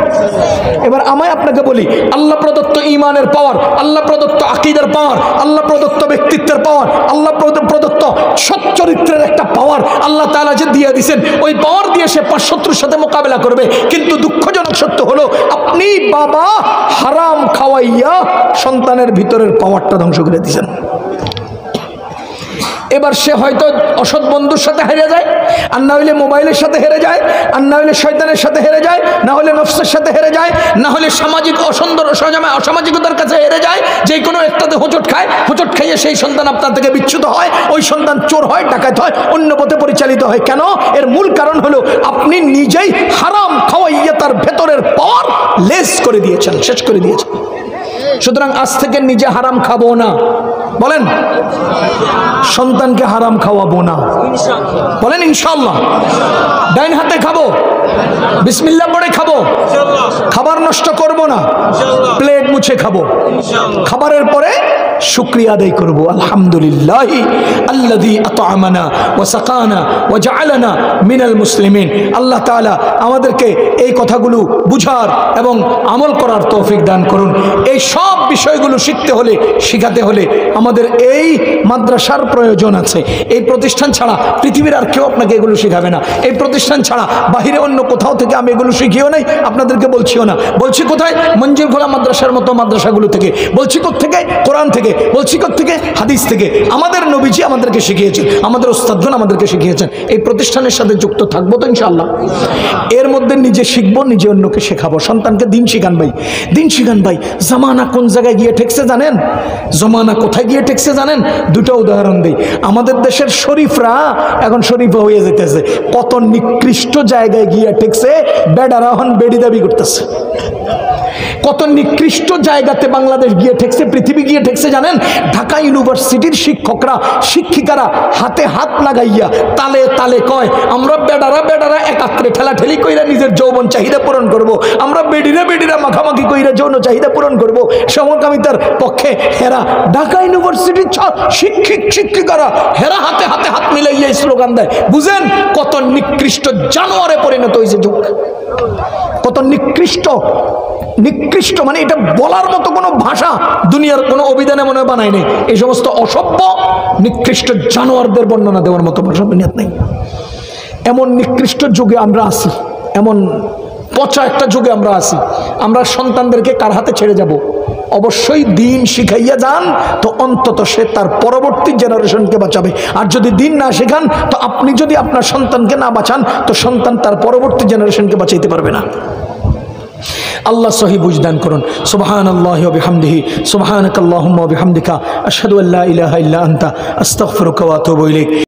এবার আমায় আপনাকে বলি, আল্লাহ প্রদত্ত ঈমানের পাওয়ার, আল্লাহ প্রদত্ত আকীদার পাওয়ার, আল্লাহ প্রদত্ত ব্যক্তিত্বের পাওয়ার, আল্লাহ প্রদত্ত সৎ চরিত্রের একটা পাওয়ার আল্লাহ তাআলা যে দিয়ে দিয়েছেন, ওই পাওয়ার দিয়ে সে শত্রুর সাথে মোকাবেলা করবে। কিন্তু দুঃখজনক সত্য হলো, আপনি বাবা হারাম খাওয়াইয়া সন্তানের ভিতরের পাওয়ারটা ধ্বংস করে দিয়েছেন। এবার সে হয়তো অসৎ বন্ধুর সাথে হেরে যায়, আর না হলে মোবাইলের সাথে হেরে যায়, আর না হলে শয়তানের সাথে হেরে যায়, না হলে নফসের সাথে হেরে যায়, না হলে সামাজিক অসামাজিকতার কাছে হেরে যায়। যে কোনো একটাতে হোঁচট খায়, হোঁচট খাইয়ে সেই সন্তান আপনার থেকে বিচ্যুত হয়, ওই সন্তান চোর হয়, ডাকাত হয়, অন্য পথে পরিচালিত হয়। কেন? এর মূল কারণ হলো আপনি নিজেই হারাম খাওয়াইয়া তার ভেতরের পাওয়ার লেস করে দিয়েছেন, শেষ করে দিয়েছেন। সুতরাং আজ থেকে নিজে হারাম খাবো না। বলেন, সন্তানকে হারাম খাওয়াবো না। বলেন ইনশাআল্লাহ। ডাইন হাতে খাবো, বিসমিল্লাহ পড়ে খাবো, খাবার নষ্ট করব না, প্লেট মুছে খাবো। খাবারের পরে শুকরিয়া আদায় করব, আলহামদুলিল্লাহি আল্লাযী আত'আমানা ওয়া সাকানা ওয়া জাআলানা মিনাল মুসলিমিন। আল্লাহ তাআলা আমাদেরকে এই কথাগুলো বুঝার এবং আমল করার তৌফিক দান করুন। এই সব বিষয়গুলো শিখতে হলে, শিখাতে হলে আমাদের এই মাদ্রাসার প্রয়োজন আছে। এই প্রতিষ্ঠান ছাড়া পৃথিবীর আর কেউ আপনাকে এগুলো শিখাবে না। এই প্রতিষ্ঠান ছাড়া বাহিরে অন্য কোথাও থেকে আমি এগুলো শিখিও নাই, আপনাদেরকে বলছিও না। বলছি কোথায়? মঞ্জিল খোলা মাদ্রাসার মতো মাদ্রাসাগুলো থেকে। বলছি কোত্থেকে? কোরআন থেকে। বলছি কোত্থেকে? হাদিস থেকে। আমাদের নবীজি আমাদেরকে শিখিয়েছেন, আমাদের ওস্তাদগণ আমাদেরকে শিখিয়েছেন। এই প্রতিষ্ঠানের সাথে যুক্ত থাকবো তো ইনশাআল্লাহ। এর মধ্যে নিজে শিখবো, নিজে অন্যকে শেখাবো। সন্তানকে দিন শিখান ভাই, দিন শিখান ভাই। জামানা কোন জায়গায় গিয়ে ঠেকছে জানেন? জমানা কোথায় গিয়ে ঠেকছে জানেন? দুটো উদাহরণ দিই। আমাদের দেশের শরীফরা এখন শরীফ হয়ে যেতেছে, কত নিকৃষ্ট জায়গায় গিয়ে ঠেকছে। বেডারা এখন বেডি দাবি করতেছে। কত নিকৃষ্ট জায়গাতে বাংলাদেশ গিয়ে ঠেকছে, পৃথিবী গিয়ে ঠেকছে জানেন? ঢাকা ইউনিভার্সিটির শিক্ষকরা, শিক্ষিকারা হাতে হাত লাগাইয়া তালে তালে কয়, আমরা বেডারা একাত্রে ঠেলাঠেলি কইরা নিজের যৌবন চাহিদা পূরণ করব। আমরা বেডিরা মাখামাখি কইরা যৌন চাহিদা পূরণ করব। সমকামিতার পক্ষে হেরা ঢাকা ইউনিভার্সিটির শিক্ষিকারা হেরা হাতে হাত মিলাইয়া স্লোগান দেয়। বুঝেন কত নিকৃষ্ট জানোয়ারে পরিণত হয়েছে যুগ। কত নিকৃষ্ট, নিকৃষ্ট মানে এটা বলার মতো কোনো ভাষা দুনিয়ার কোনো অভিধানে মনে বানায় নেই। এই সমস্ত অসভ্য নিকৃষ্ট জানোয়ারদের বর্ণনা দেওয়ার মতো ভাষা দুনিয়াতে নেই। এমন নিকৃষ্ট যুগে আমরা আছি, এমন পচা একটা যুগে আমরা আছি। আমরা সন্তানদেরকে কার হাতে ছেড়ে যাব? অবশ্যই দিন শিখাইয়া যান, তো অন্তত সে তার পরবর্তী জেনারেশনকে বাঁচাবে। আর যদি দিন না শেখান, তো আপনি যদি আপনার সন্তানকে না বাঁচান, তো সন্তান তার পরবর্তী জেনারেশনকে বাঁচাইতে পারবে না। আল্লাহ সহি বুঝদান করুন। সুবহানাল্লাহি ওয়া বিহামদিহি, সুবহানাকাল্লাহুম্মা ওয়া বিহামদিকা, আশহাদু আল্লা ইলাহা ইল্লা আনতা, আস্তাগফিরুকা ওয়া আতুবু ইলাইক।